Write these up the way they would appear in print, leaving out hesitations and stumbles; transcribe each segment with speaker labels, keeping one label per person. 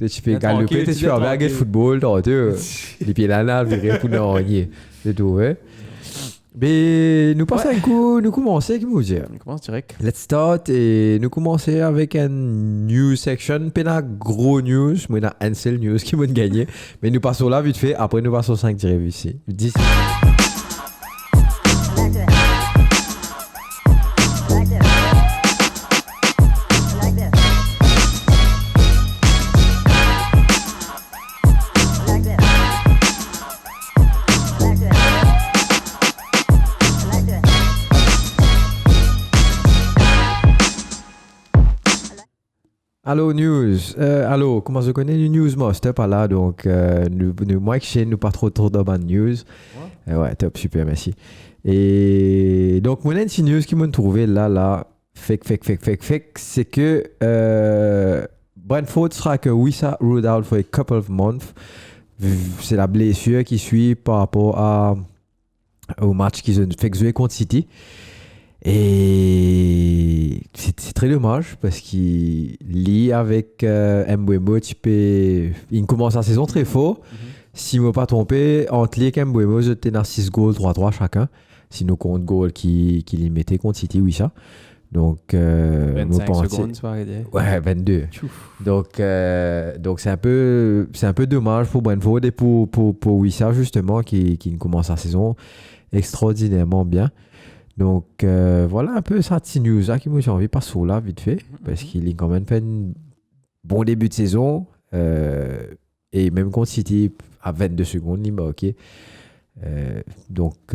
Speaker 1: Tu peux galoper, tu peux regarder le football, les pieds là, virer pour nous renier. C'est tout, ouais. Mais nous passons un coup, nous commençons avec nous dire.
Speaker 2: On commence direct.
Speaker 1: Let's start et nous commençons avec une news section. Pas une gros news, mais une un seul news qui m'a gagné. Mais nous passons là vite fait, après nous passons 5 direct ici. 10. Allô news, allô, comment je connais le news master par là, donc moi que nous pas trop de bonnes news. Ouais, top, super, merci. Et donc mon petit news qui m'a trouvé là, fake, c'est que Brentford sera que Wissa ruled out for a couple of months. C'est la blessure qui suit par rapport au match qu'ils ont fait jouer contre City. Et c'est très dommage parce qu'il lit avec Mbeumo, il commence la saison très fort. Si je ne me pas trompé, entre les Mbeumo, j'étais dans 6 goals, 3-3 chacun. Sinon, contre goal qui les mettait contre City, oui, ça. Donc,
Speaker 2: 25 secondes, tu vas arrêter.
Speaker 1: Ouais, 22. Donc c'est un peu dommage pour Brentford et pour Wissa, justement, qui commence la saison extraordinairement bien. Donc voilà un peu ça petite news là qui m'a envie de passer là vite fait parce qu'il a quand même fait un bon début de saison et même contre City à 22 secondes il m'a ok. Donc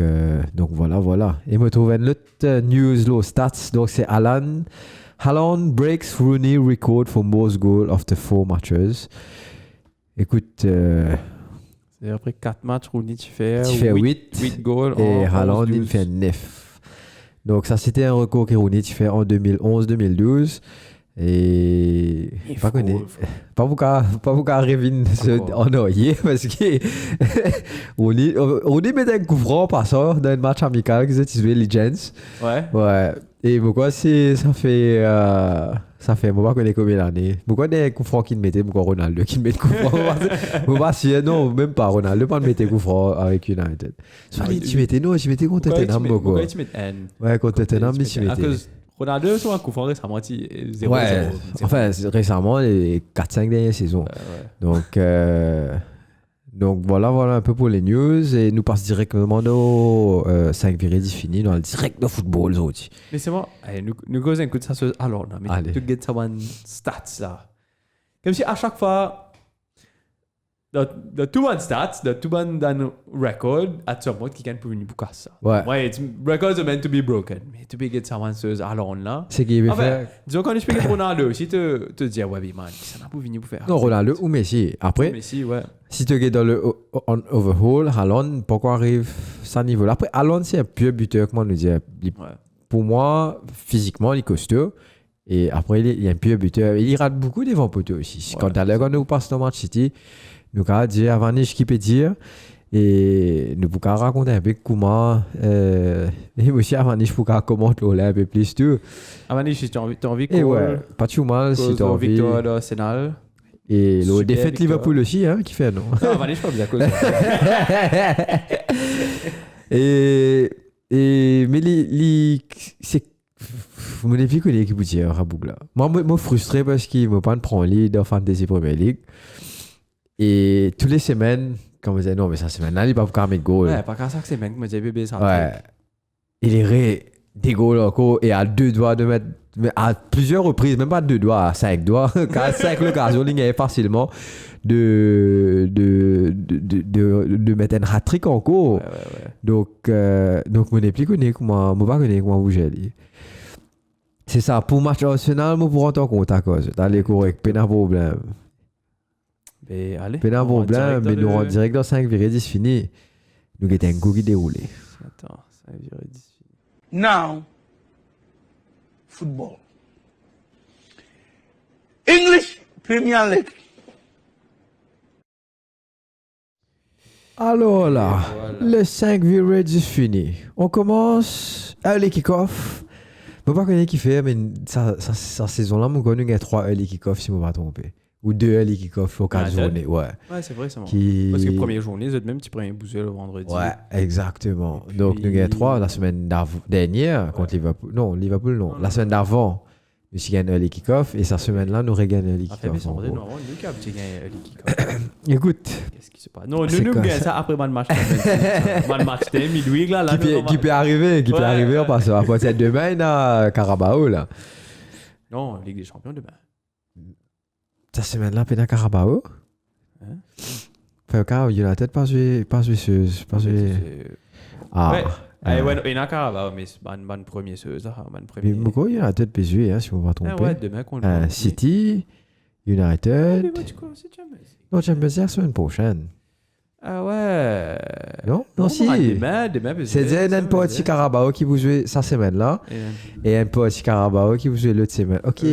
Speaker 1: voilà et me trouve une autre news low stats, donc c'est Haaland breaks Rooney record for most goals after 4 matches. Écoute
Speaker 2: c'est après 4 matchs Rooney tu fais 8 goals
Speaker 1: et Haaland il fait 9. Donc ça c'était un record que Rooney fait en 2011-2012 et pas connu. Pas beaucoup arriver en oreiller parce que Rooney met un coup franc passeur dans un match amical que c'est joué Legends. Ouais. Et pourquoi ça fait moi pas connais combien d'années. Pourquoi des coups francs qui mettait pourquoi Ronaldo qui met coup franc. Moi pas si non même pas Ronaldo pas mettait coup franc avec United. Tu mettais contre Tottenham beaucoup.
Speaker 2: Pourquoi tu mets N?
Speaker 1: Ouais, contre Tottenham mais tu mettais.
Speaker 2: Ronaldo sur un coup franc récemment 0-0.
Speaker 1: Ouais. Enfin récemment les 4-5 dernières saisons. Donc voilà un peu pour les news et nous passe directement aux 5 virées fini dans le direct de football aussi.
Speaker 2: Mais c'est moi, nous causons un coup de ça sur alors non mais tu get someone stats là. Comme si à chaque fois the two one stats, the two one dan record at some point qui can pour venir pour ça. Ouais, records are meant to be broken. Mais tu peux get someone sur alors là.
Speaker 1: C'est qui veut faire.
Speaker 2: Disons quand je peux get Ronaldo, si te dire ouais man, ça n'a pas venir pour faire.
Speaker 1: Non, Ronaldo ou Messi. Après
Speaker 2: Messi ouais.
Speaker 1: Si tu es dans le overhaul, Haaland, pourquoi arrive ça niveau là? Après, Haaland, c'est un pur buteur, comment nous dire. Pour moi, physiquement, il est costaud. Et après, il est un pur buteur. Il rate beaucoup devant poteau aussi. Quand nous passe dans le match City, nous avons dit avant ce qu'il peut dire. Et nous pouvons raconter un peu comment. Et aussi, avant je peux commenter un peu plus tout.
Speaker 2: Avant si tu as envie
Speaker 1: et ouais, pas tout mal si tu as envie.
Speaker 2: Victoire d'Arsenal.
Speaker 1: Et le défaite Liverpool aussi, hein, qui fait, non?
Speaker 2: Non, Valérie, je pas bien à cause.
Speaker 1: Mais c'est. Mon avis, que l'équipe est Raboug là. Moi, frustré parce qu'il ne m'a pas prendre lead en Fantasy Premier League. Et toutes les semaines, quand vous dites non, mais ça, semaine-là, il va pas mettre goal.
Speaker 2: Ouais, pas qu'à ça que c'est même que je bébé ça.
Speaker 1: Ouais. Il irait des goals encore et à 2 doigts de mettre. Mais à plusieurs reprises, même pas 2 doigts, à 5 doigts, à 5 occasions, il y avait facilement de mettre un hat-trick en cours.
Speaker 2: Ouais.
Speaker 1: Donc, mon épi connaît comment, moi pas connaît comment bouger. C'est ça, pour match Arsenal, moi pour en compte à cause. T'as les corrects, pas de problème.
Speaker 2: Mais allez.
Speaker 1: Pas de problème, mais nous en direct dans 5,10 fini. Nous avons un coup qui déroulé.
Speaker 2: Attends, 5,10 fini.
Speaker 3: Now, football. English Premier League.
Speaker 1: Alors là, le 5 virage fini. On commence early kick-off. Je ne sais pas qui fait, mais sa saison-là, je connais 3 early kick-off si je ne me pas trompé. Ou 2 early kick-off aux 4 journées. Ouais,
Speaker 2: c'est vrai, c'est bon.
Speaker 1: Qui...
Speaker 2: Parce que première journée, les autres même, tu prends un bouser le vendredi.
Speaker 1: Ouais, exactement.
Speaker 2: Puis...
Speaker 1: Donc, nous avons 3 la semaine dernière contre Liverpool. Non, Liverpool, non. La semaine d'avant, nous avons gagné un early kick-off. Et cette semaine-là, nous regardons un early kick-off.
Speaker 2: Mais c'est vrai, nous avons gagné un early kick-off.
Speaker 1: Écoute.
Speaker 2: Qu'est-ce qui se passe? Non, nous gagnons ça après le match. Le match de midweek, là.
Speaker 1: Qui peut arriver, on passe à partir de demain à Carabao, là.
Speaker 2: Non, Ligue des Champions demain.
Speaker 1: Cette semaine-là, Pena Carabao. Fait que United pas joué.
Speaker 2: Ah. Ouais, il y a Carabao, mais c'est une première chose.
Speaker 1: Mais pourquoi United peut jouer, si je ne me trompe pas.
Speaker 2: Ouais, demain contre
Speaker 1: City, United. Non, Champions League la semaine prochaine.
Speaker 2: Ah ouais.
Speaker 1: Non, si.
Speaker 2: Demain,
Speaker 1: c'est un petit Carabao qui vous jouez cette semaine-là. Et un petit Carabao qui vous jouez l'autre semaine. Ok.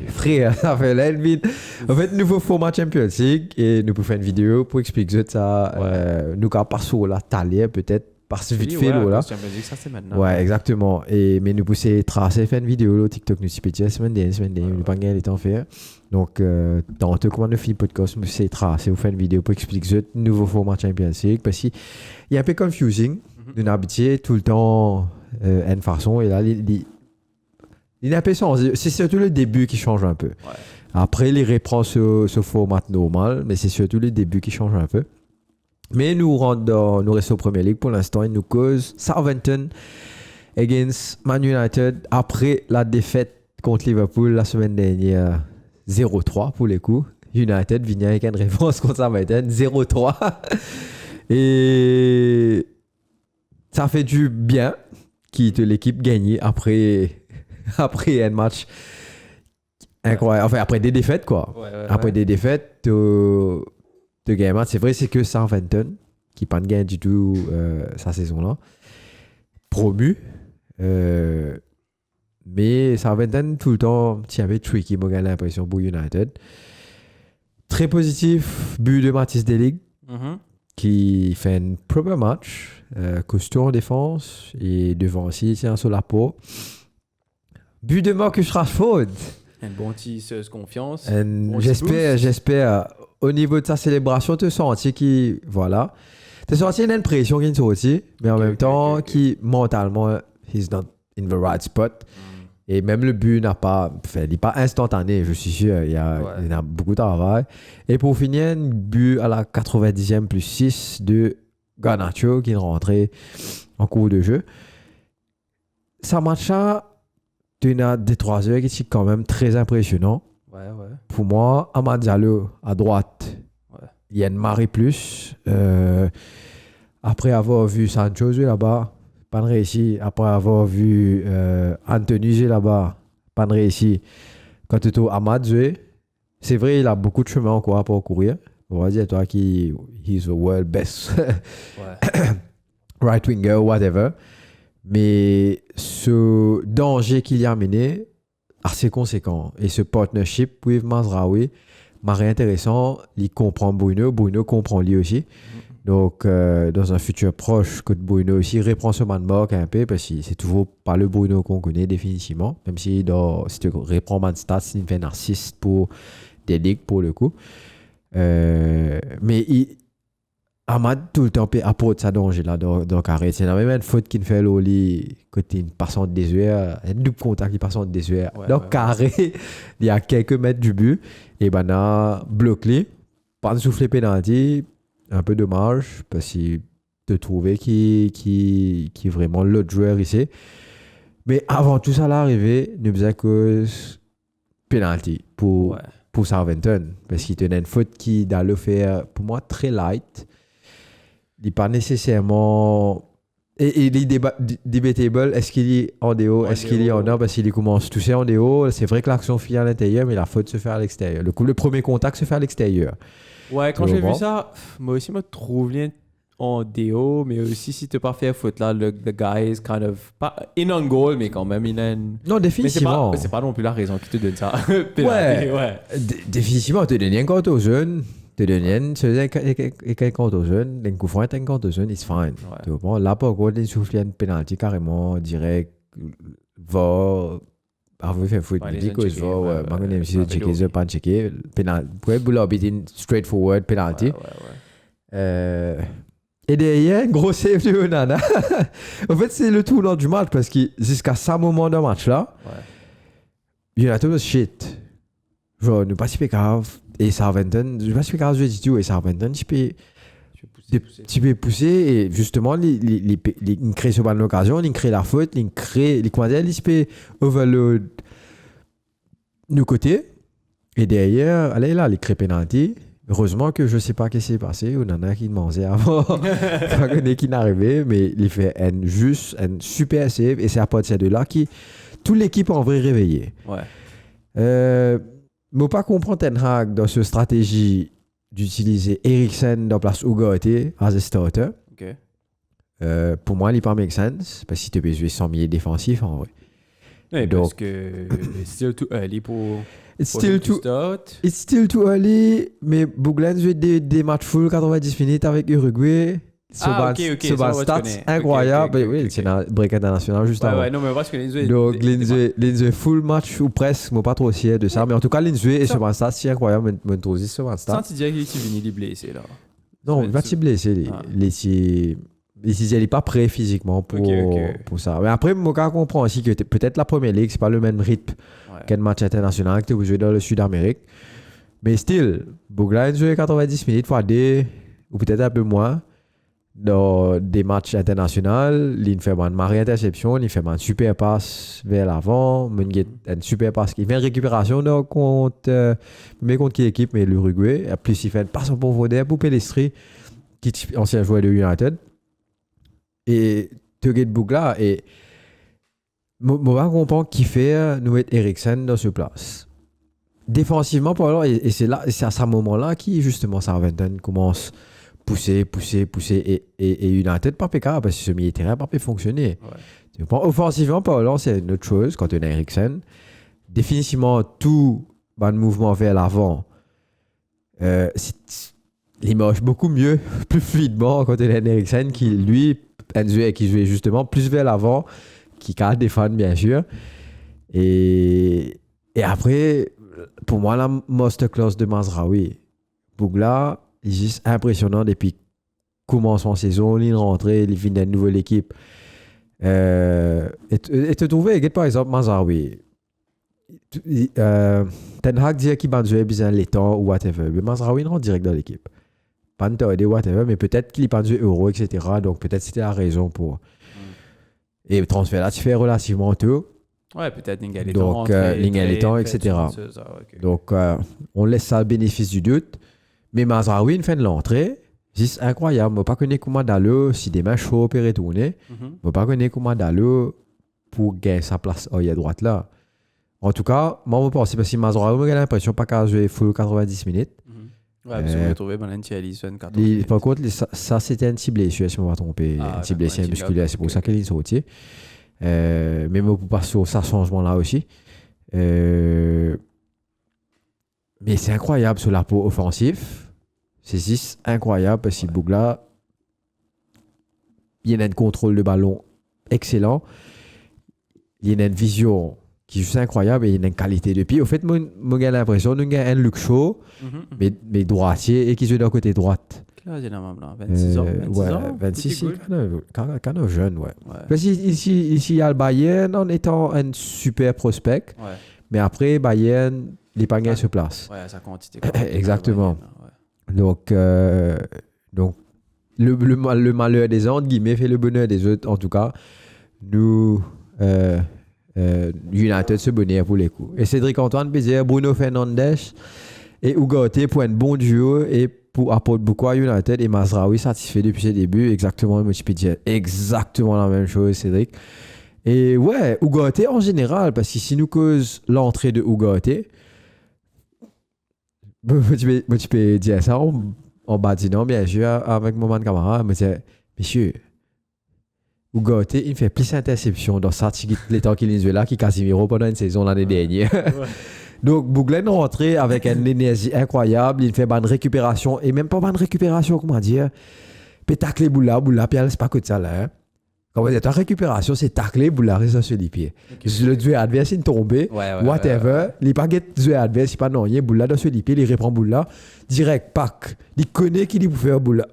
Speaker 1: Frère, ça fait là vite. En fait, nouveau format Champions League. Et nous pouvons faire une vidéo pour expliquer ça. Nous, quand pas sur la taille, peut-être. Parce vite fait, là. Ouais, exactement. Mais nous pousser tracer, faire une vidéo, TikTok, nous petit semaine dernière, nous pas gagné les temps faire. Donc, dans tout comment nous finit podcast, nous pousser tracer, vous faire une vidéo pour expliquer le nouveau format Champions League. Parce qu'il y a un peu confusing. Nous habitués tout le temps une façon. Et là, il est un peu changé. C'est surtout le début qui change un peu. Ouais. Après, il reprend ce format normal, mais c'est surtout le début qui change un peu. Mais nous restons au Premier League pour l'instant. Il nous cause Southampton against Man United après la défaite contre Liverpool la semaine dernière 0-3 pour les coups. United vient avec une réponse contre Southampton 0-3. Et ça fait du bien que l'équipe gagne après un match incroyable. Enfin, après des défaites, quoi. Après des défaites, de game. C'est vrai, c'est que Southampton, qui n'a pas de gain du tout sa saison-là, promu. Mais Southampton, tout le temps, tu avais tricky, moi, j'ai l'impression, pour United. Très positif, but de Matthijs de Ligt, qui fait un proper match, costaud en défense, et devant aussi, il tient sur la peau. But de Marcus Rashford.
Speaker 2: Un bon petit confiance.
Speaker 1: J'espère. Au niveau de sa célébration, tu sens qu'il. Voilà. Tu sens qu'il y a une pression qui est sortie, mais en même temps, qui mentalement, he's not in the right spot. Et même le but n'est pas instantané, je suis sûr. Il y a beaucoup de travail. Et pour finir, un but à la 90e plus 6 de Garnacho qui est rentré en cours de jeu. Ça match-là, tu as des 3 heures qui sont quand même très impressionnants. Pour moi, Amad Diallo à droite, il y a une marée plus. Après avoir vu Sancho jouer là-bas, pas de réussi. Après avoir vu Anthony jouer là-bas, pas de réussi. Quand tu as Amad jouer, c'est vrai, il a beaucoup de chemin encore à parcourir. On va dire, toi, qui he's the world best right winger, whatever. Mais ce danger qu'il y a amené, assez conséquent. Et ce partnership with Mazraoui m'a intéressant. Il comprend Bruno comprend lui aussi. Donc, dans un futur proche, que Bruno aussi reprend ce man marque un peu, parce que c'est toujours pas le Bruno qu'on connaît définitivement. Même si tu reprends Man Stats, il fait un narcisse pour des ligues pour le coup. Mais Amad tout le temps apporte sa danger là dans le carré. C'est la même une faute qu'il fait l'oli côté une passante des heures, un double contact qui passe en des heures. Donc carré, il y a quelques mètres du but et ben là bloqué, pas de souffler penalty, un peu dommage parce qu'il te trouvait qui est vraiment l'autre joueur ici. Mais avant tout ça l'arrivée, nous faisait cause penalty pour Southampton parce qu'il tenait une faute qui dans le faire pour moi très light. Il n'est pas nécessairement. Et il est debatable. Est-ce qu'il est en déo? Est-ce qu'il est en dehors? Parce qu'il commence tout ça en déo. C'est vrai que l'action finit à l'intérieur, mais la faute se fait à l'extérieur. Le premier contact se fait à l'extérieur.
Speaker 2: Ouais, quand j'ai vu ça, moi aussi, je me trouve bien en déo, mais aussi si tu n'as pas fait faute là, the guy is kind of. Pas in on goal, mais quand même, il a une.
Speaker 1: Non, définitivement.
Speaker 2: Mais c'est pas non plus la raison qui te donne ça.
Speaker 1: Définitivement, tu donnes un compte aux jeunes. Tu donnes un compte aux jeunes, un coup franc, un compte aux jeunes, it's fine. Bon, là, pour quoi, il souffle un penalty carrément direct, va avant de faire foot,
Speaker 2: Ouais,
Speaker 1: il
Speaker 2: les
Speaker 1: dit
Speaker 2: ont
Speaker 1: que je
Speaker 2: checké,
Speaker 1: vois,
Speaker 2: ouais,
Speaker 1: je
Speaker 2: ouais,
Speaker 1: suis
Speaker 2: ouais,
Speaker 1: checké,
Speaker 2: vidéo.
Speaker 1: je pas checké. Penalty, pour être l'arbitre, straightforward, penalty.
Speaker 2: Ouais.
Speaker 1: Et derrière, gros save de Onana. En fait, c'est le tournant du match parce que jusqu'à ce moment de match-là, United was shit. Genre, nous pas si grave. Et Southampton, je pas si grave, je dis tout. Et Southampton, tu peux pousser. Et justement, ils créent ce bonne occasion, ils créent la faute, ils créent les coins d'aile, ils peuvent overload nos côtés. Et derrière, allez là, ils créent penalty. Heureusement que je ne sais pas ce qui s'est passé. On en a qui demandaient avant. Pas qu'on qui n'arrivait, mais il fait un super save. Et c'est à partir de là que toute l'équipe en vrai réveillée.
Speaker 2: Ouais.
Speaker 1: Mais pas comprendre Ten Hag dans cette stratégie d'utiliser Eriksen dans place Ugarte as a starter.
Speaker 2: Ok.
Speaker 1: Pour moi, il n'est pas make sense. Parce que tu peux jouer sans milieu défensif en vrai.
Speaker 2: Ouais,
Speaker 1: Donc,
Speaker 2: parce que c'est still too early pour
Speaker 1: It's
Speaker 2: him
Speaker 1: still
Speaker 2: to start.
Speaker 1: It's still too early, mais Bouglan joue des matchs full 90 minutes avec Uruguay.
Speaker 2: Ok,
Speaker 1: Sur
Speaker 2: ça,
Speaker 1: base
Speaker 2: je
Speaker 1: stats
Speaker 2: connais.
Speaker 1: incroyable.
Speaker 2: Ok,
Speaker 1: Oui, c'est un break international juste avant.
Speaker 2: Ouais, non, mais parce que les
Speaker 1: Donc, l'Inzoué full match ou presque, moi pas trop fier de ça, mais en tout cas, l'Inzoué et sur base stats, c'est incroyable, mais trop sur base stats.
Speaker 2: Sans te dire qu'il est venu les blessés, là.
Speaker 1: Non, il va se blesser. Il n'est pas prêt physiquement pour ça. Mais après, Moka comprend aussi que peut-être la première ligue, c'est pas le même rythme qu'un match international que tu joues dans le Sud-Amérique. Mais still, Bouglan joue 90 minutes fois D, ou peut-être un peu moins, dans des matchs internationaux. Il fait une marée interception, il fait une super passe vers l'avant, une super passe. Il fait une récupération contre qui équipe, mais l'Uruguay. Et plus, il fait une passe en profondeur pour Pellistri, qui est ancien joueur de United. Et Turget Bougla, et moi, je comprends qui fait nous mettre Eriksen dans ce place. Défensivement, et c'est à ce moment-là qui, justement, Southampton commence pousser, et United pas pécable parce que ce milieu terrain pas pu fonctionner. Ouais. Offensivement, parlant, c'est une autre chose quand on a Eriksen. Définitivement, tout le mouvement vers l'avant, il marche beaucoup mieux, plus fluidement quand on a Eriksen qui, lui, qui jouait justement plus vers l'avant, qui garde des fans, bien sûr. Et après, pour moi, la masterclass de Mazraoui, Bougla, il est juste impressionnant depuis commencement de saison, il est rentré, il vient d'une nouvelle équipe. Et te trouver, par exemple, Mazraoui. Ten Hag dit qu'il va jouer besoin de temps ou whatever. Mais Mazraoui rentre direct dans l'équipe. Pas de temps, whatever, mais peut-être qu'il va jouer euro, etc. Donc peut-être c'était la raison pour. Et le transfert là, tu fais relativement tôt.
Speaker 2: Ouais, peut-être Lingaliton.
Speaker 1: Donc, Lingaliton, etc. Donc, on laisse ça le bénéfice du doute. Mais Mazraoui, il fait de l'entrée. C'est incroyable. Je ne sais pas comment Dalo, si des matchs chauds et retourner. Je ne sais pas comment Dalo pour gagner sa place à droite là. En tout cas, moi, je pense parce que Mazraoui, j'ai l'impression pas qu'à jouer full 90 minutes.
Speaker 2: Ouais, parce qu'on a trouvé Valentin Allison 14 minutes.
Speaker 1: Par contre, ça c'était un petit blessure, si je ne me pas tromper. Un petit blessure musculaire, c'est pour ça qu'il est sorti. Mais je ne peux pas sur ce changement-là aussi. Mais c'est incroyable sur la peau offensif. C'est juste incroyable parce que Bougla, il y a un contrôle de ballon excellent. Il y a une vision qui est juste incroyable et il y a une qualité de pied. Au fait, moi j'ai l'impression qu'il y a un look show, mais droitier et qui joue d'un côté droite.
Speaker 2: Quel âge il a même là? 26 ans?
Speaker 1: 26 ans. Quand même jeune, ouais. Parce qu'ici, il y a le Bayern en étant un super prospect. Ouais. Mais après, Bayern, il n'est pas gagné sur place.
Speaker 2: Ouais, sa quantité.
Speaker 1: Exactement. Donc, le malheur des uns, guillemets, fait le bonheur des autres. En tout cas, nous, United se bonheur pour les coups. Et Cédric Antoine Bézière, Bruno Fernandes et Ugarte pour un bon duo et pour apporter beaucoup à United. Et Mazraoui satisfait depuis ses débuts. Exactement, je peux dire exactement la même chose, Cédric. Et ouais, Ugarte en général, parce que si nous cause l'entrée de Ugarte, tu peux dire ça en badinant, bien sûr, avec mon camarade, mais c'est, monsieur, Ugarte, il fait plus d'interceptions dans ça, les temps qu'il est là, qu'il Casemiro pendant une saison l'année dernière. Ouais. Donc, Bouglen est rentré avec une énergie incroyable, il fait une récupération, et même pas une récupération, comment dire, pétacle boula, puis c'est pas que de ça là. Hein. Quand vous êtes en récupération, c'est tacler, boule la reste sur les pieds. Le joueur adverse, il tombe, whatever. Les paquets de joueur adverse, il pas non, il boule là sur les pieds, il reprend boule là, direct, pack. Il connaît qu'il peut faire boule là.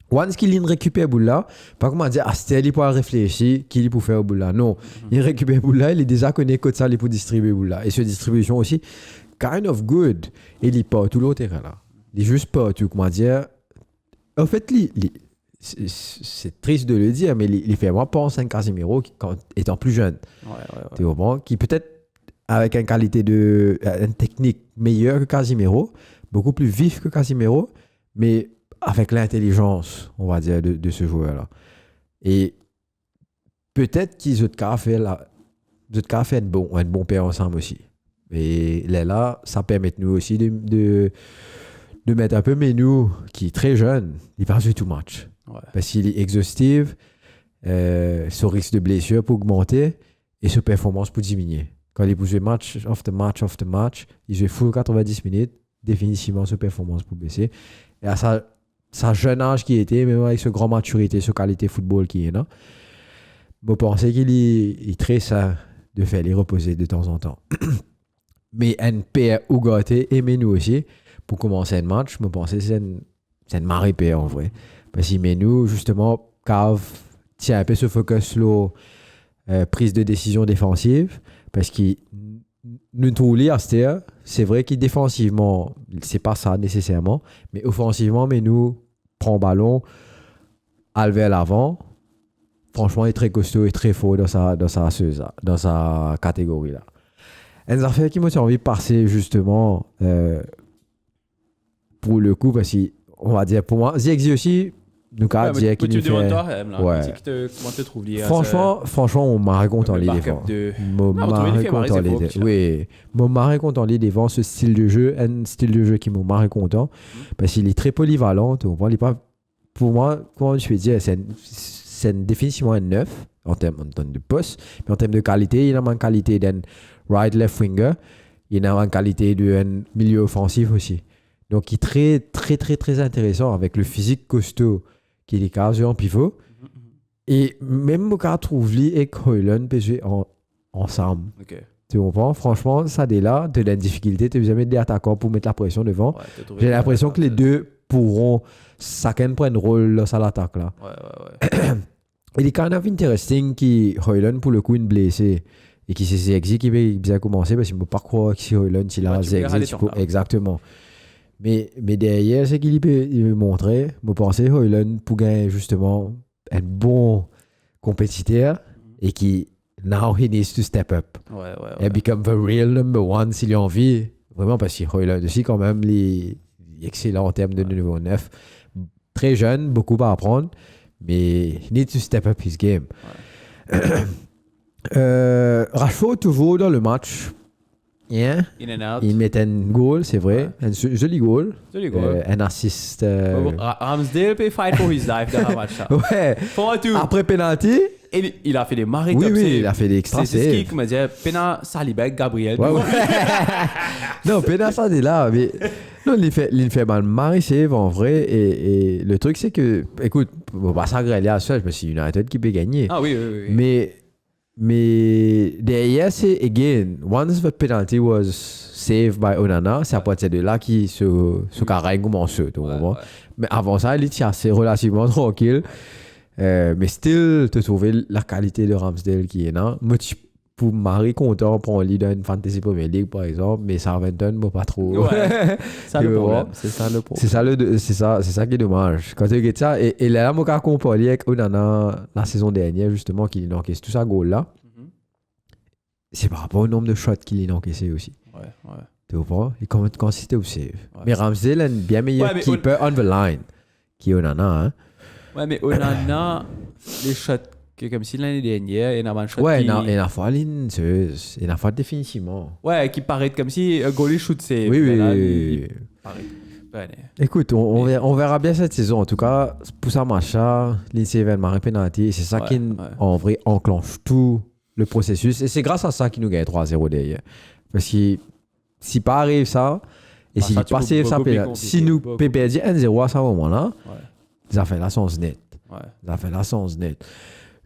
Speaker 1: Once qu'il récupère boule là, pas comment dire, il peut réfléchir qu'il peut faire boule là. Non, il récupère boule là, il est déjà connu que ça, il peut distribuer boule là. Et cette distribution aussi, kind of good. Et il part tout le terrain là. Il est juste pas, tu comment dire. En fait, c'est triste de le dire, mais il fait moi penser à un Casemiro étant plus jeune. Tu comprends? Qui peut-être avec une qualité une technique meilleure que Casemiro, beaucoup plus vif que Casemiro, mais avec l'intelligence, on va dire, de ce joueur-là. Et peut-être qu'ils ont fait un bon pair ensemble aussi. Et là, ça permet nous aussi de mettre un peu Menou, qui est très jeune, il passe du tout match. Ouais. Parce qu'il est exhaustif, son risque de blessure peut augmenter et sa performance peut diminuer. Quand il peut jouer match after match, il joue full 90 minutes, définitivement sa performance peut baisser. Et à sa jeune âge qui était, même avec sa grande maturité, sa qualité football qui est là, je pense qu'il est très sain de faire les reposer de temps en temps. Mais un paire Ougaté et Menou aussi, pour commencer un match, je pense que c'est une marée paire en vrai. Parce que Menou, justement, Cave tient un peu ce focus sur prise de décision défensive. Parce qu'il nous trouve c'est vrai qu'il défensivement, c'est pas ça nécessairement. Mais offensivement, Menou prend ballon, à vers l'avant. Franchement, il est très costaud et très fort dans sa catégorie là. Une affaire qui m'a envie de passer justement pour le coup, parce qu'on va dire pour moi, Ziyech aussi, nous quand dire qu'il nous fait.
Speaker 2: Comment te trouves
Speaker 1: franchement, on m'a content les défenses. Oui, m'a content les défenses, ce style de jeu, un style de jeu qui m'a content parce qu'il est très polyvalent. Pour moi, comment je vais dire, c'est définitivement un 9 en termes de poste, mais en termes de qualité, il a une qualité d'un right left winger, il a une qualité d'un milieu offensif aussi. Donc il est très très très très intéressant avec le physique costaud qu'il est capable en pivot. Et même quand trouve lui et Højlund peut jouer ensemble.
Speaker 2: Okay.
Speaker 1: Tu comprends? Franchement, ça dès là, tu as la difficulté, tu as jamais des attaquants pour mettre la pression devant. Ouais, j'ai l'impression que les deux pourront chacun prendre un rôle dans l'attaque là.
Speaker 2: Ouais.
Speaker 1: Il est kind of interesting qui Højlund pour le coup une blessé et qui c'est Ziyech qui va bien commencer parce qu'il ne peut pas croire que si Højlund s'il a Ziyech exactement. Mais derrière, c'est qu'il peut montrer, je pense que Højlund pour gagner justement un bon compétiteur et qui now he needs to step up and become the real number one s'il a envie, vraiment parce que Højlund aussi quand même il est excellent en termes de niveau 9, très jeune, beaucoup à apprendre, mais he needs to step up his game. Rashford toujours dans le match. Yeah.
Speaker 2: In and out.
Speaker 1: Il met un goal, c'est vrai. Un joli goal. Un assist.
Speaker 2: Ramsdale peut fight for his life dans le match.
Speaker 1: Ouais. Après penalty.
Speaker 2: Et il a fait des marées.
Speaker 1: Oui, il a fait des extra saves.
Speaker 2: C'est ce qui me dit, Pena, Salibek, Gabriel.
Speaker 1: Ouais. Non, Pena, ça est là. Mais non, il fait mal marée save en vrai. Et le truc, c'est que, écoute, on va s'agréer à ça. Je me suis dit, United qui peut gagner.
Speaker 2: Ah oui.
Speaker 1: Mais derrière, c'est again, once the penalty was saved by Onana, c'est à partir de là qu'il se carré commence. Mais avant ça, il était assez relativement tranquille. Mais still, tu trouves la qualité de Ramsdale qui est là. Moi, pour Marie content pour un leader d'une Fantasy Premier League, par exemple, mais Southampton, moi, pas trop.
Speaker 2: Ouais, c'est le problème. C'est ça le problème.
Speaker 1: C'est ça qui est dommage. Quand tu regardes ça, et là, moi, quand on parlait avec Onana la saison dernière, justement, qu'il a encaissé tout ça goal là, c'est par rapport au nombre de shots qu'il a encaissé aussi.
Speaker 2: Ouais.
Speaker 1: Tu vois? Il est consisté au save. Ouais. Mais Ramsdale a un bien meilleur keeper on the line qui est Onana. Hein?
Speaker 2: Ouais, mais Onana, les shots, comme si l'année dernière, il y a un shot
Speaker 1: qui... il y a fois il y a fois définitivement.
Speaker 2: Ouais, qui paraît comme si un goalie shoot save.
Speaker 1: Oui. Écoute, on verra bien cette saison. En tout cas, pour ça, Macha, Lindsay Van Marie penalty, c'est ça qui, en vrai, enclenche tout le processus. Et c'est grâce à ça qu'il nous gagne 3-0 derrière. Parce que si pas arrive ça, et s'il passe ça, si nous perdons 1-0 à ce moment-là, ça fait la sens net. Ça fait la sens net.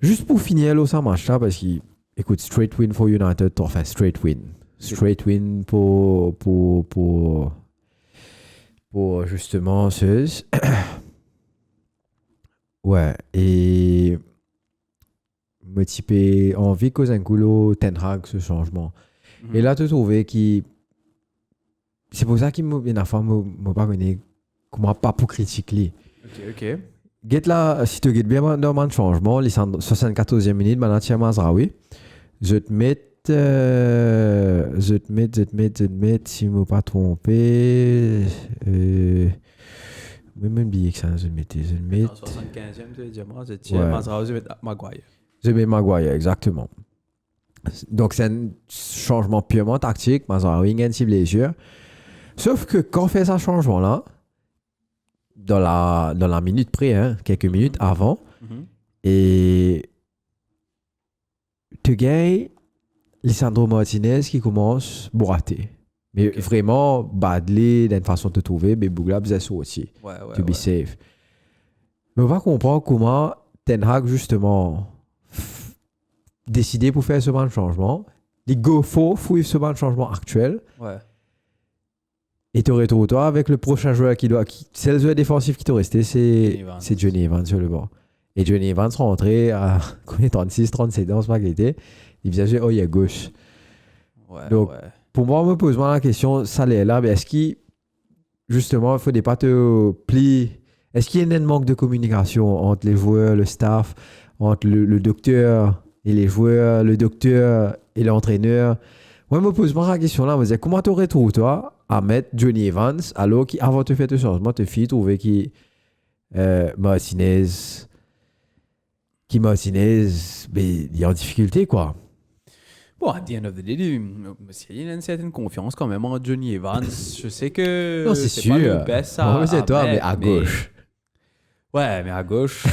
Speaker 1: Juste pour finir là, ça match là, parce que, écoute, straight win for United, enfin, straight win. Straight win pour justement Suez. Ouais, et me typer envie cause un coulo Ten Hag ce changement. Et là, tu trouvais qui. C'est pour ça qu'il m'a pas connu comment pas pour critiquer.
Speaker 2: Ok.
Speaker 1: Get là, si tu get bien dans mon changement, les 74e minute, maintenant tu as Mazraoui. Je te mets, si je ne me pas trompé, même oublié que ça, je le mets.
Speaker 2: 75e, tu dis, moi, je Mazraoui, je vais Maguire.
Speaker 1: Je mets Maguire, exactement. Donc c'est un changement purement tactique, Mazraoui gagne ses blessures. Sauf que quand on fait ce changement-là, dans la minute près, hein, quelques minutes avant, et tu gagnes Lisandro Martinez qui commence à boiter. Mais vraiment, badly, d'une façon de te trouver, mais Bougla faisait ça aussi. To be safe. Mais on va comprendre comment Ten Hag, justement, décidé pour faire ce bon changement. Les go for ce bon changement actuel.
Speaker 2: Ouais.
Speaker 1: Et tu retrouves toi avec le prochain joueur c'est le joueur défensif qui te resté, c'est Johnny Evans sur le banc. Et Johnny Evans rentré à 36, 37 ans, ce pas qu'il était. Il faisait jouer à gauche. Donc, pour moi, on me pose la question, ça l'est là, mais est-ce qu'il, justement, il ne faudrait pas te plier. Est-ce qu'il y a un manque de communication entre les joueurs, le staff, entre le docteur et les joueurs, le docteur et l'entraîneur? Moi, je me pose la question là, je me dis, comment tu retrouves toi à mettre Johnny Evans alors qu'avant de faire ce changement, tu fais trouver Martinez, mais il est en difficulté, quoi.
Speaker 2: Bon, at the end of the day, il y a une certaine confiance quand même en Johnny Evans. Je sais que
Speaker 1: non, c'est sûr.
Speaker 2: Pas le best à
Speaker 1: moi, c'est toi,
Speaker 2: mettre,
Speaker 1: mais à gauche.
Speaker 2: Ouais, mais à gauche.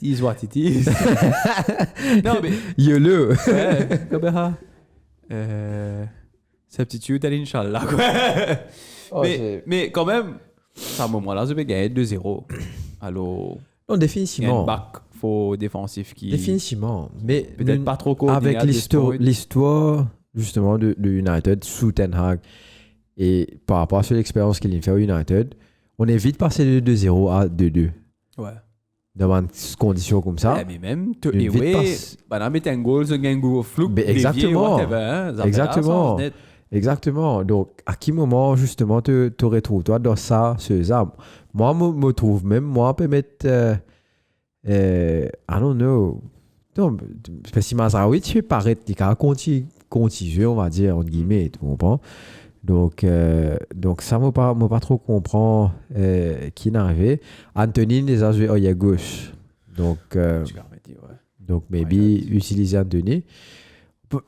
Speaker 2: It is what it is. Non, mais...
Speaker 1: YOLO.
Speaker 2: Ouais, comme ça. Substitute à l'Inch'Allah, quoi. Mais quand même, à un moment-là, je vais gagner 2-0. Alors...
Speaker 1: Non, définitivement.
Speaker 2: Il y a un back faux défensif qui...
Speaker 1: Définitivement. Mais
Speaker 2: peut-être pas trop coordonné.
Speaker 1: Avec l'histoire, justement, de United sous Ten Hag et par rapport à l'expérience qu'il a fait au United, on est vite passé de 2-0 à 2-2.
Speaker 2: Ouais.
Speaker 1: Dans une condition comme ça.
Speaker 2: Ouais, mais même, maintenant, mettre un goal, c'est un goal flou.
Speaker 1: Exactement.
Speaker 2: Exactement.
Speaker 1: Exactement. Donc, à quel moment, justement, tu retrouves toi dans ça, ce arbre? Moi, je me trouve même, moi, je peux mettre, I don't know. Non, parce que Mazraoui, tu fais paraître, il a continué, on va dire, entre guillemets, tu comprends? Donc ça, ne pas trop comprendre qui est arrivé. Anthony les a joué à gauche. Donc, maybe utiliser Anthony.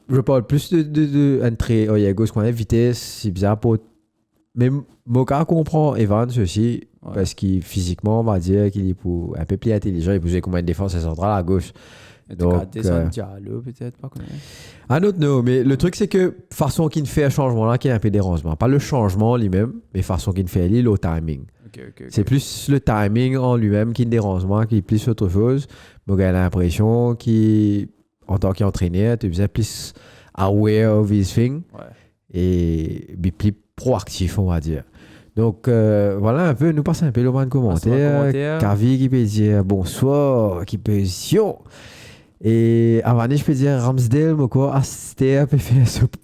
Speaker 1: Je parle plus de entrer à gauche qu'on a vitesse, c'est bizarre pour. Mais Moka comprend Evans aussi, parce qu'il physiquement, on va dire qu'il est un peu plus intelligent. Il peut jouer comme une défense centrale à gauche.
Speaker 2: Donc, Diallo, peut-être pas connaître.
Speaker 1: I don't know, mais le truc c'est que façon qu'il fait un changement là qui est un peu dérangement. Pas le changement lui-même, mais façon qu'il fait le timing. C'est plus le timing en lui-même qui est dérangement, qui est plus autre chose. Moi j'ai l'impression qu'en tant qu'entraîneur, tu es plus aware of his thing et plus proactif, on va dire. Donc voilà un peu, nous passons un peu le moment de commentaire. Kavi qui peut dire bonsoir, qui peut dire et avant je peux dire Ramsdale, Moko, Aster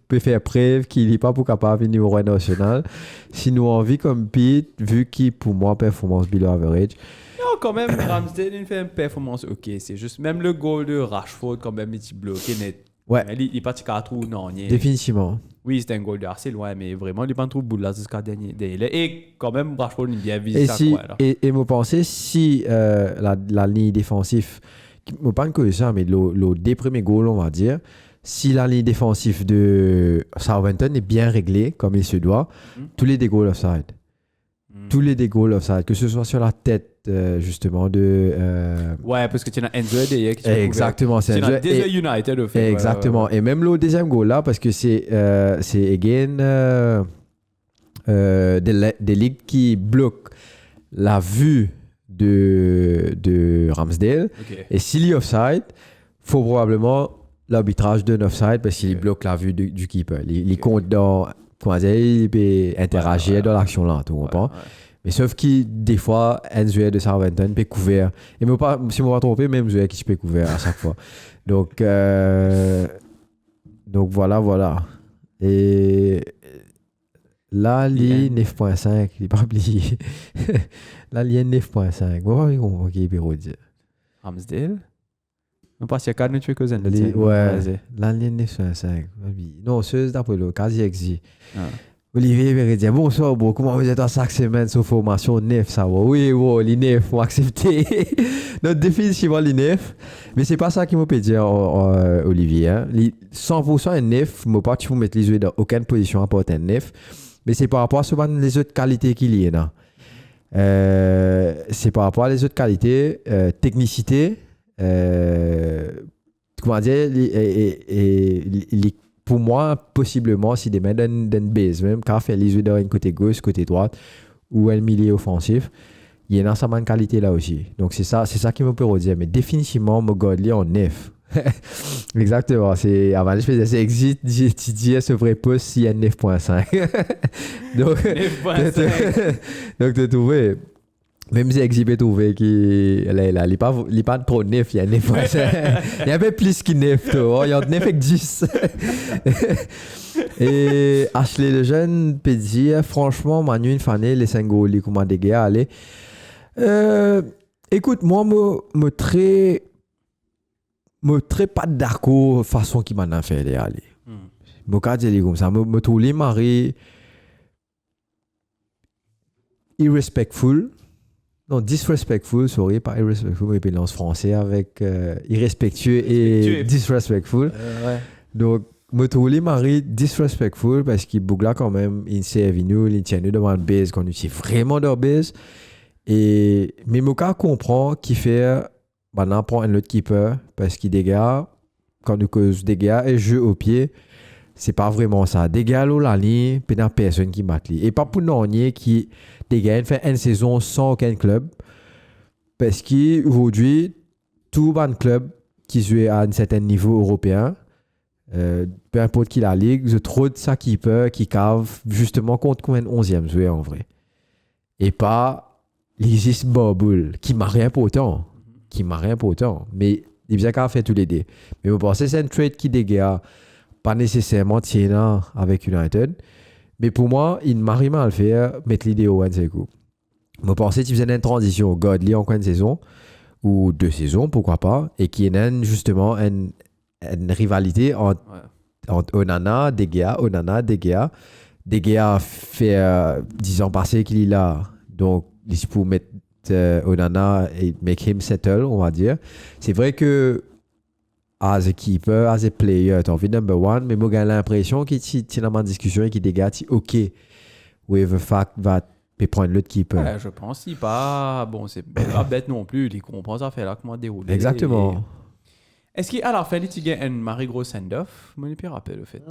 Speaker 1: peut faire preuve qu'il n'est pas pour capable de numéro 1 national. Si nous envie comme Pete, vu qu'il pour moi performance below average.
Speaker 2: Non, quand même, Ramsdale il fait une performance ok. C'est juste même le goal de Rashford quand même il est bloqué net.
Speaker 1: Ouais.
Speaker 2: Il est parti à trou non.
Speaker 1: Définitivement.
Speaker 2: Oui, c'était un goal de assez loin, mais vraiment il est pas trop bout là jusqu'à dernier. Et quand même Rashford il bien visé ça quoi là.
Speaker 1: Et me penser si la ligne défensive je ne pas que ça, mais le premier goal, on va dire, si la ligne défensive de Southampton est bien réglée, comme il se doit, tous les goals offside. Tous les goals offside, que ce soit sur la tête, justement, de...
Speaker 2: Ouais, parce que tu as Enzo derrière.
Speaker 1: Exactement,
Speaker 2: c'est Enzo. C'est United, au fait.
Speaker 1: Exactement. Et même le deuxième goal, là, parce que c'est again, des ligues qui bloquent la vue de Ramsdale.
Speaker 2: Ok.
Speaker 1: Et s'il y a offside, faut probablement l'arbitrage d'un offside parce qu'il bloque la vue du keeper. Il compte dans, comment dire, il peut interagir dans l'action là, tu comprends? Mais sauf que des fois, un joueur de Southampton peut couvrir. Et si je ne me trompe, même joueur qui peut couvrir à chaque fois. Donc voilà. Et là, il 9.5, il n'est pas oublié. Là, il y a 9.5. Moi, je comprends qu'il peut dire.
Speaker 2: Ramsdale? Non, parce qu'il y a 4 tués que ça.
Speaker 1: Ouais, là, il y a 9.5. Non, c'est d'après le quasi exi. Olivier Vérédien, bonsoir, bon, comment vous êtes en chaque semaine sur formation NEF, ça va? Oui, bon, l'INEF, on accepter. Donc, définitivement l'INEF. Mais c'est pas ça qui m'a peut dire, Olivier. Hein. 100% un NEF, moi pas, tu peux mettre les yeux dans aucune position à part un NEF. Mais c'est par rapport à souvent les autres qualités qu'il y a. C'est par rapport à les autres qualités, technicité, comment dire, pour moi, possiblement, si des mains d'une base, même quand fait les yeux d'un côté gauche, côté droite, ou un milieu offensif, il y a une certaine qualité là aussi. Donc c'est ça qui me peut dire. Mais définitivement, mon Godly en neuf. Exactement. C'est avant je faisais exit, tu dis ce vrai poste s'il y a 9.5. Donc 9.5. Donc tu trouvé. Même si Exhibit trouvé qu'il n'est pas trop neuf, il y a 9.5. Il y a un peu plus qu'il neuf, il y a 9 avec 10. Et Ashley le jeune peut dire, franchement, Manu, une fanée, les 5 goals, comment des gars, allez. Écoute, moi, me très pas d'accord façon qu'il m'en a fait aller. Je peux dire comme ça, me trouve les maris irrespectful. Non, disrespectful, sorry, pas irrespectful, mais lance français avec irrespectueux et disrespectful.
Speaker 2: Ouais.
Speaker 1: Donc, je trouve les maris disrespectful parce qu'ils bouclent quand même, ils servent nous, ils tiennent nous devant le base, qu'on utilise vraiment leur base. Mais je comprend qu'il fait, maintenant, prend un autre keeper parce qu'il dégage, quand nous cause dégâts et jeu au pied, c'est pas vraiment ça. Dégâts au la ligne, puis il n'y a personne qui bat. Et pas pour nous qui dégâts fait une saison sans aucun club. Parce qu'aujourd'hui, tout le club qui joue à un certain niveau européen, peu importe qui la ligue, je trouve ça qui peut, qui cave justement contre un 11e joueur en vrai. Et pas l'Isis Bobble, qui m'a rien pour autant. Mais il bien qu'à faire tous les deux. Mais vous pensez que c'est un trade qui dégage pas nécessairement tiennant avec United. Mais pour moi, il m'a mal faire mettre l'idée au one coup. Je pensais que tu faisais une transition au Godly en coin de saison, ou 2 saisons, pourquoi pas, et qu'il y ait justement une rivalité entre Onana, De Gea. De Gea fait 10 ans passés qu'il est là. Donc, il faut mettre Onana et make him settle, on va dire. C'est vrai que as a keeper, as a player, tu as envie number one, mais moi j'ai l'impression qu'il y a une discussion et qu'il dégage, ok, with the fact va prendre l'autre keeper.
Speaker 2: Ouais, je pense qu'il pas bon, c'est pas bête non plus, il comprend ça fait là comment dérouler.
Speaker 1: Exactement.
Speaker 2: Est-ce qu'à la fin il y a un Marie gros send-off? Je me rappelle au fait.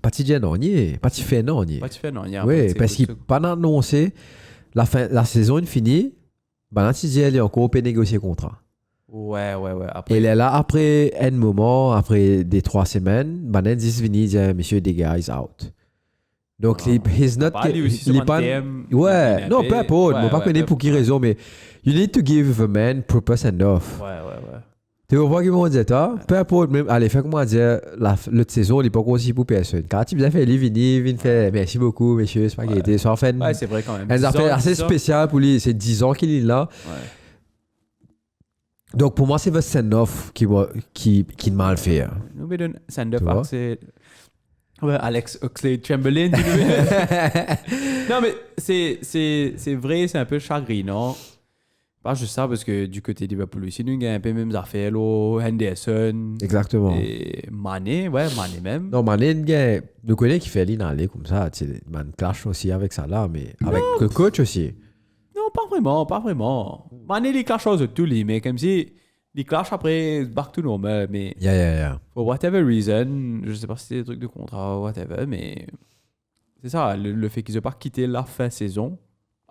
Speaker 1: Pas de fait non. Oui, parce qu'il pas annoncé la saison est finie, ben il est encore peut négocier contrat.
Speaker 2: Ouais. Après...
Speaker 1: Et là, après un moment, après des 3 semaines, Banen dit vini dire monsieur Dega is out. Donc he's not
Speaker 2: il pas
Speaker 1: ouais, non peu importe, moi pas connaître pour qui raison, mais you need to give a man purpose and off.
Speaker 2: Ouais.
Speaker 1: Tu vois qu'ils vont dire ça, peu importe même allez fais comment dire l'autre saison, il est pas concis pour personne. Quand tu bien fait il vient fait merci beaucoup messieurs, c'est pas qu'il était soit fait.
Speaker 2: Ouais, c'est vrai quand même.
Speaker 1: Un affaire assez spécial pour lui, c'est 10 ans qu'il est là.
Speaker 2: Ouais.
Speaker 1: Donc pour moi c'est le send-off qui mal fait.
Speaker 2: Nous mais un send-off c'est Alex Oxlade-Chamberlain. Non mais c'est vrai, c'est un peu chagrinant. Pas juste ça parce que du côté de Liverpool aussi nous avons un peu les mêmes affaires là, Henderson.
Speaker 1: Exactement.
Speaker 2: Et Mané même.
Speaker 1: Non, Mané nous connaît qui fait l'inaller comme ça, tu sais, man clash aussi avec ça là, mais avec le coach aussi.
Speaker 2: Non, pas vraiment. Mané, il clash aux tous les mais comme si il clash après back to normal, mais
Speaker 1: Yeah.
Speaker 2: for whatever reason, je sais pas si c'est des trucs de contrat ou whatever, mais c'est ça, le fait qu'ils aient pas quitté la fin saison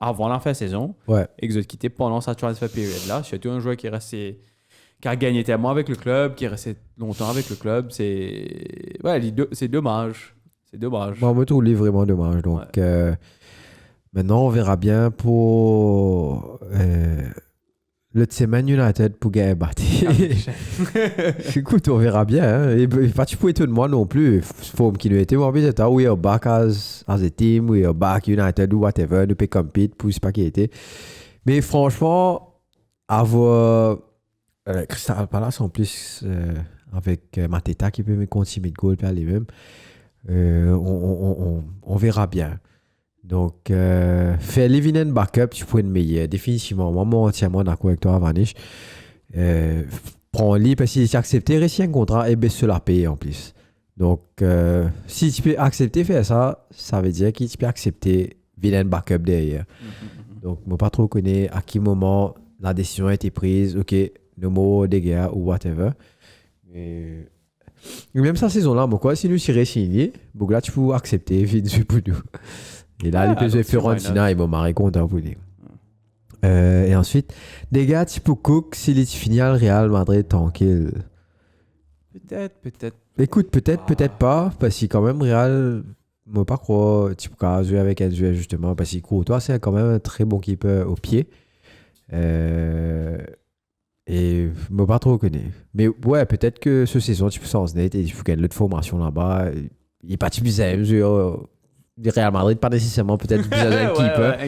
Speaker 2: avant la fin de saison.
Speaker 1: Ouais.
Speaker 2: Et que vous êtes quitté pendant sa transfer period là. Surtout un joueur qui a gagné tellement avec le club, qui est resté longtemps avec le club. C'est dommage. C'est dommage.
Speaker 1: Moi, je trouve vraiment dommage. Donc, maintenant, on verra bien pour le Tseman United pour gagner Bati. Écoute, on verra bien. Hein. Et pas tu peux être de moi non plus. Faut qu'il nous était morbide. We are back as a team. We are back United ou whatever. Nous peut compete pour ce pas qui était. Mais franchement, avoir Crystal Palace en plus avec Mateta qui peut me continuer de goal par les mêmes. On verra bien. Donc, faire Levinen backup, tu peux être meilleur, définitivement. Moi, entièrement d'accord avec toi, Vanish. Prends-le parce qu'il s'est accepté, réussit un contrat et baisse la paye en plus. Donc, si tu peux accepter faire ça, ça veut dire que tu peux accepter Levinen backup derrière. Donc, moi, pas trop connais à quel moment la décision a été prise. Ok, no more dégâts ou whatever. Mais même sa saison-là, moi, si nous serions signés, donc là, tu peux accepter Vinci pour nous. Et là, les PSV Fiorentina, ils vont marrer content pour lui. Et ensuite, des gars, type Cook, s'il est fini à le Real Madrid, tranquille.
Speaker 2: Peut-être.
Speaker 1: Écoute, peut-être pas, parce que quand même, Real, moi, pas croire, tu peux jouer avec Enzo, justement, parce que Courtois, c'est quand même un très bon keeper au pied. Et moi, pas trop connais. Mais ouais, peut-être que ce saison, tu peux s'en net et il faut qu'il y ait de formation là-bas. Il n'est pas type Enzo. Du Real Madrid, pas nécessairement peut-être plus un keeper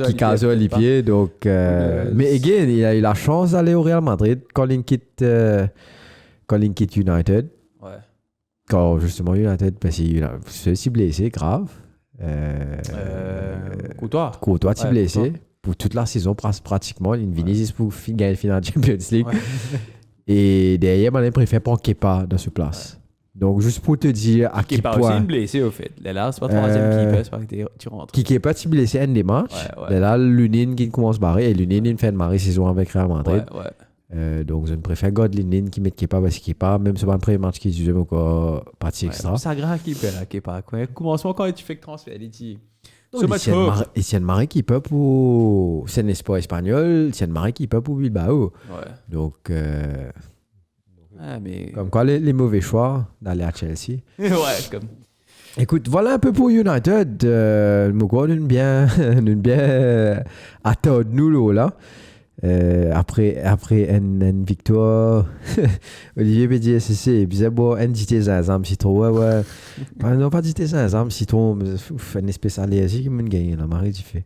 Speaker 1: qui case à pied. Donc, mais again, il a eu la chance d'aller au Real Madrid quand il quitte United.
Speaker 2: Ouais.
Speaker 1: Quand justement United, parce qu'il s'est blessé, grave. Courtois s'est blessé pour toute la saison pratiquement. Il Vinicius pour gagner le final de Champions League. Ouais. Et derrière, il préfère prendre Kepa dans ce place. Ouais. Donc, juste pour te dire à quel point...
Speaker 2: Qui est pas aussi blessé, au fait. Là, c'est pas troisième keeper, c'est pas que tu rentres.
Speaker 1: Qui est pas blessé un des matchs. Ouais. Là, Lunin qui commence à barrer. Et Lunin, il fait une marée saison avec Real Madrid. Ouais. Donc, je préfère God Lunin qui met Kepa parce qu'il Kepa, même si c'est pas le premier match qu'il joue, encore partie extra.
Speaker 2: C'est un grand keeper, là, Kepa. Commencement quand tu fais le transfert, il dit...
Speaker 1: C'est une marée keeper pour... C'est un espoir espagnol. C'est une marée keeper pour Bilbao. Ouais. Donc...
Speaker 2: mais...
Speaker 1: Comme quoi, les mauvais choix d'aller à Chelsea.
Speaker 2: Ouais, comme...
Speaker 1: Écoute, voilà un peu pour United. Nous bien attendre nous là. Après une victoire, Olivier peut dire c'est bizarre bon un dit Zazam citron ouais. Non pas dit Zazam citron une espèce allergie qui me gagne la marée du fait.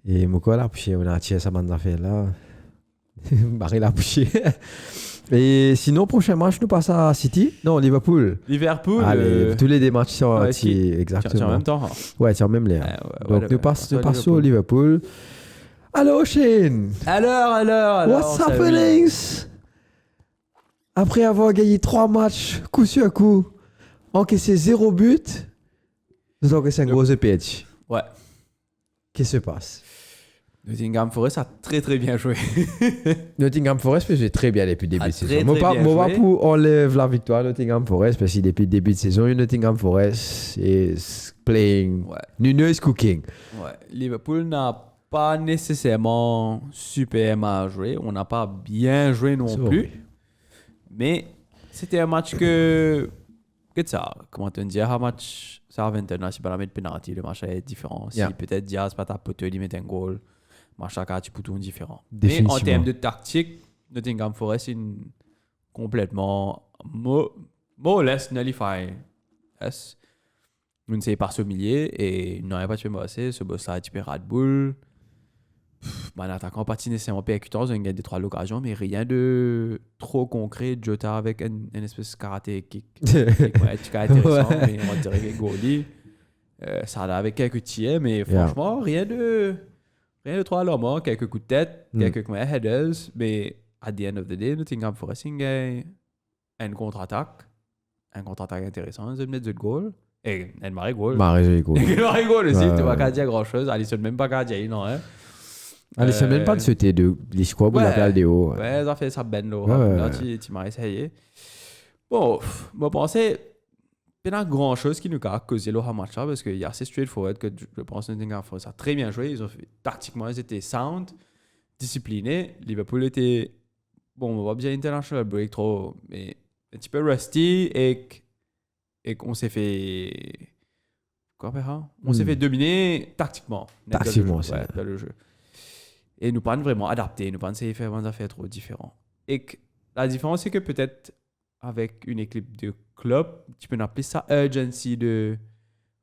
Speaker 1: Et Moko là puis on a tiré ça bande affaire là. Barré la bouchée. Et sinon, prochain match, nous passons à City. Non, Liverpool. Allez, tous les matchs sont exactement.
Speaker 2: C'est en même temps.
Speaker 1: Ouais, c'est en même l'air. Donc, nous passons au Liverpool. Allô, Shane.
Speaker 2: Alors.
Speaker 1: What's happening? Après avoir gagné 3 matchs, coup sur coup, encaissé 0 but, nous avons encaissé un gros pitch.
Speaker 2: Ouais.
Speaker 1: Qu'est-ce qui se passe?
Speaker 2: Nottingham Forest a très très bien joué.
Speaker 1: Nottingham Forest fait très bien depuis le début de saison. Moi pas pour enlever la victoire Nottingham Forest parce que depuis le début de saison, Nottingham Forest is playing. Nuno is cooking.
Speaker 2: Ouais. Liverpool n'a pas nécessairement super mal joué. On n'a pas bien joué non plus. Mais c'était un match que ça, comment te dire, un match ça a 21 ans, si pas la mettre penalty, le match est différent. Si peut-être Diaz pas ta poteau, il met un goal. Chacun a un petit peu différent. Mais en termes de tactique, Nottingham Forest est complètement more or less nullify. Nous ne savons pas se milieu et nous n'avons pas tué Mossé. Ce boss-là a typé Red Bull. Un attaquant pas nécessairement percutant, il a gagné 3 occasions, mais rien de trop concret. Jota avec une espèce de karaté kick. C'est intéressant, mais on dirait que Goli. Ça a avec quelques tirs, mais franchement, rien de trop alarmant. Quelques coups de tête, quelques headers, mais at the end of the day, Nottingham Forest a une contre-attaque. Un contre-attaque intéressant, ils ont mis 2 goals. Et un maré goal.
Speaker 1: Maré goal.
Speaker 2: Maré goal aussi, tu vas pas dire grand-chose. Alisson même pas qu'à dire, non, hein.
Speaker 1: Alisson même pas de sauter de l'escouade ou la balle de haut.
Speaker 2: Ouais, ça fait ça ben là. Là, tu m'as essayé. Bon, moi, pensais pas grand chose qui nous a causé le match là parce qu'il y a assez straightforward que je pense que Nottingham Forest a très bien joué. Ils ont fait, tactiquement, ils étaient sound, disciplinés. Liverpool était, bon, on va bien international break trop, mais un petit peu rusty et qu'on s'est fait. Quoi, Péra? On s'est fait dominer tactiquement.
Speaker 1: Tactiquement,
Speaker 2: c'est dans le jeu. Et nous pas vraiment adaptés, nous pas essayé de faire des affaires trop différents. Et que, la différence, c'est que peut-être avec une équipe de club, tu peux appeler ça urgency de.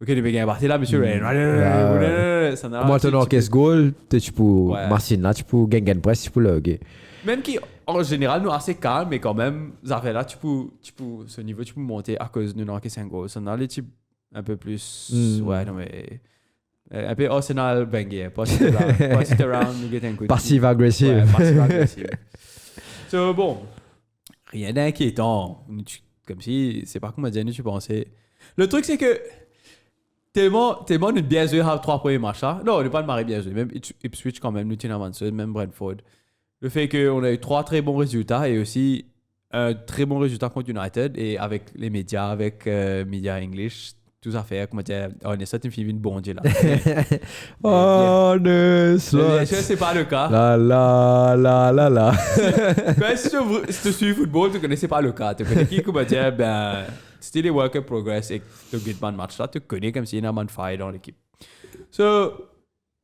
Speaker 2: Ok, tu peux gagner partie là, monsieur.
Speaker 1: Moi, tu as qu'est-ce goal, tu peux. Marcin là, tu peux gagner presse, tu peux le gagner.
Speaker 2: Même qui, en général, nous assez calme, mais quand même, ça fait là, tu peux, ce niveau, tu peux monter à cause de nous encaisser un goal. Ça, dans les types un peu plus. Ouais, non, mais. Un peu Arsenal Wenger, pas sit around, nous get un coup de
Speaker 1: passive-agressive.
Speaker 2: Ouais, passive-agressive. So, bon, rien d'inquiétant. Comme si, c'est pas comme à dire, tu pensais. Le truc, c'est que tellement nous bien joué à 3 premiers matchs là. Non, on n'est pas de marrer bien joué. Même Ipswich quand même, nous tenons avancé, même Brentford. Le fait qu'on a eu 3 très bons résultats et aussi un très bon résultat contre United et avec les médias, avec Media English. Tout ça fait, comment dire, Honest, tu me fais une bonne là.
Speaker 1: Honest,
Speaker 2: c'est pas le cas.
Speaker 1: La.
Speaker 2: Si tu suis le football, tu connais pas le cas. Tu connais qui, comment dire, ben, c'était des work in progress et tu gagnes le match là, tu connais comme s'il y a un fire dans l'équipe. So,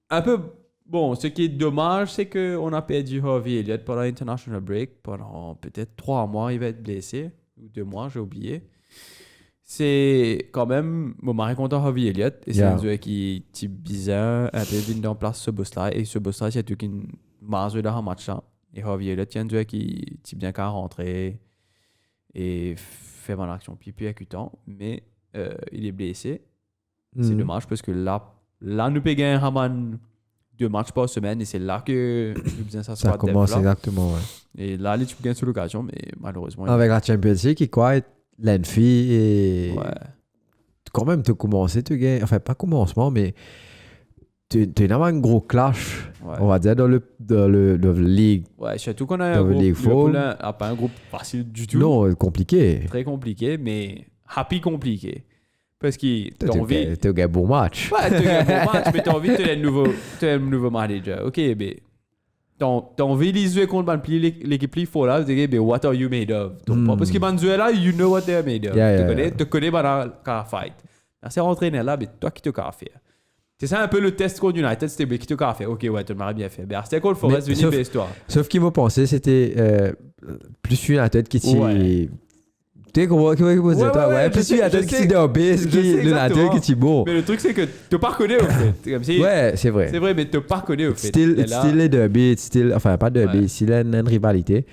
Speaker 2: un peu, bon, ce qui est dommage, c'est qu'on a perdu Harvey Elliott pendant l'international break. Pendant peut-être 3 mois, il va être blessé. Ou 2 mois, j'ai oublié. C'est quand même mon mari content Harvey Elliott et c'est un joueur qui est bizarre un peu venu en place ce boss là et ce boss là c'est tout qui m'a joué dans un match là et Harvey Elliott c'est un joueur qui est bien qu'à rentrer et faire mon action puis accutant mais il est blessé. C'est dommage parce que là nous payons un Haman 2 matchs par semaine et c'est là que
Speaker 1: ça commence exactement
Speaker 2: et là tu peux gagner sur l'occasion mais malheureusement
Speaker 1: avec la Champions League qui quoi l'enfie et quand même tu as commencé tu gagnes enfin pas commencement mais tu as un gros clash on va dire dans le league
Speaker 2: surtout qu'on a un groupe pas un groupe facile du tout
Speaker 1: non compliqué
Speaker 2: très compliqué mais happy compliqué parce que tu as envie
Speaker 1: tu as un bon match
Speaker 2: mais tu as envie de te un nouveau manager ok mais t'as envie de jouer contre l'équipe plus forte là, tu dis, what are you made of? Parce que Venezuela, you know what they're made of. Tu connais pendant le fight. C'est entraîneur là, mais toi qui te qu'à faire. C'est ça un peu le test contre United, c'était qui te qu'à faire. Ok, ouais, tu m'as bien fait. Mais c'était contre Forest, venez faire histoire.
Speaker 1: Sauf qu'il m'a pensé, c'était plus United qui t'y. Tu sais comment vous dites toi? Ouais, plus United qui t'y d'obèse, United qui t'y bon.
Speaker 2: Mais le truc, c'est que tu pas reconnu au fait. Comme si,
Speaker 1: ouais, c'est vrai.
Speaker 2: C'est vrai, mais tu pas reconnu au fait.
Speaker 1: Still les derby, enfin pas derby, still une rivalité.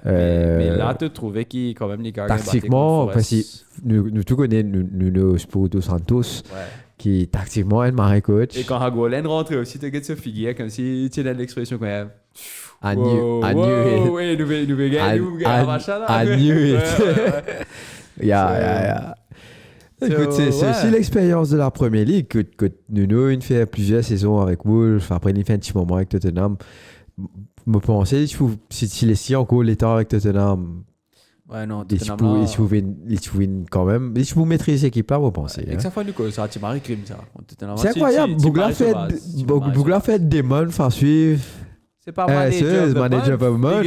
Speaker 2: Mais là, tu trouvais qu'il quand même les gars.
Speaker 1: Tactiquement, parce que nous tous connaissons nous Spirito Santos. Qui tactiquement est marré coach.
Speaker 2: Et quand Hagolen rentrait aussi, tu as ce figuier comme si tu as l'expression quand même.
Speaker 1: I knew it.
Speaker 2: Oui, nous gagner machin là.
Speaker 1: I knew it. Yeah. Écoute, c'est aussi l'expérience de la Première Ligue que Nuno il fait plusieurs saisons avec Wolves, après il fait un petit moment avec Tottenham. Je pensais si les encore les temps avec Tottenham.
Speaker 2: Ouais, non,
Speaker 1: Tottenham là. Il quand même. Il faut maîtriser cette équipe là, vous pensez.
Speaker 2: Et que ça fait nous ça tu maries crime ça.
Speaker 1: C'est incroyable. Bougla fait des months faire suivre.
Speaker 2: C'est pas manager
Speaker 1: of month.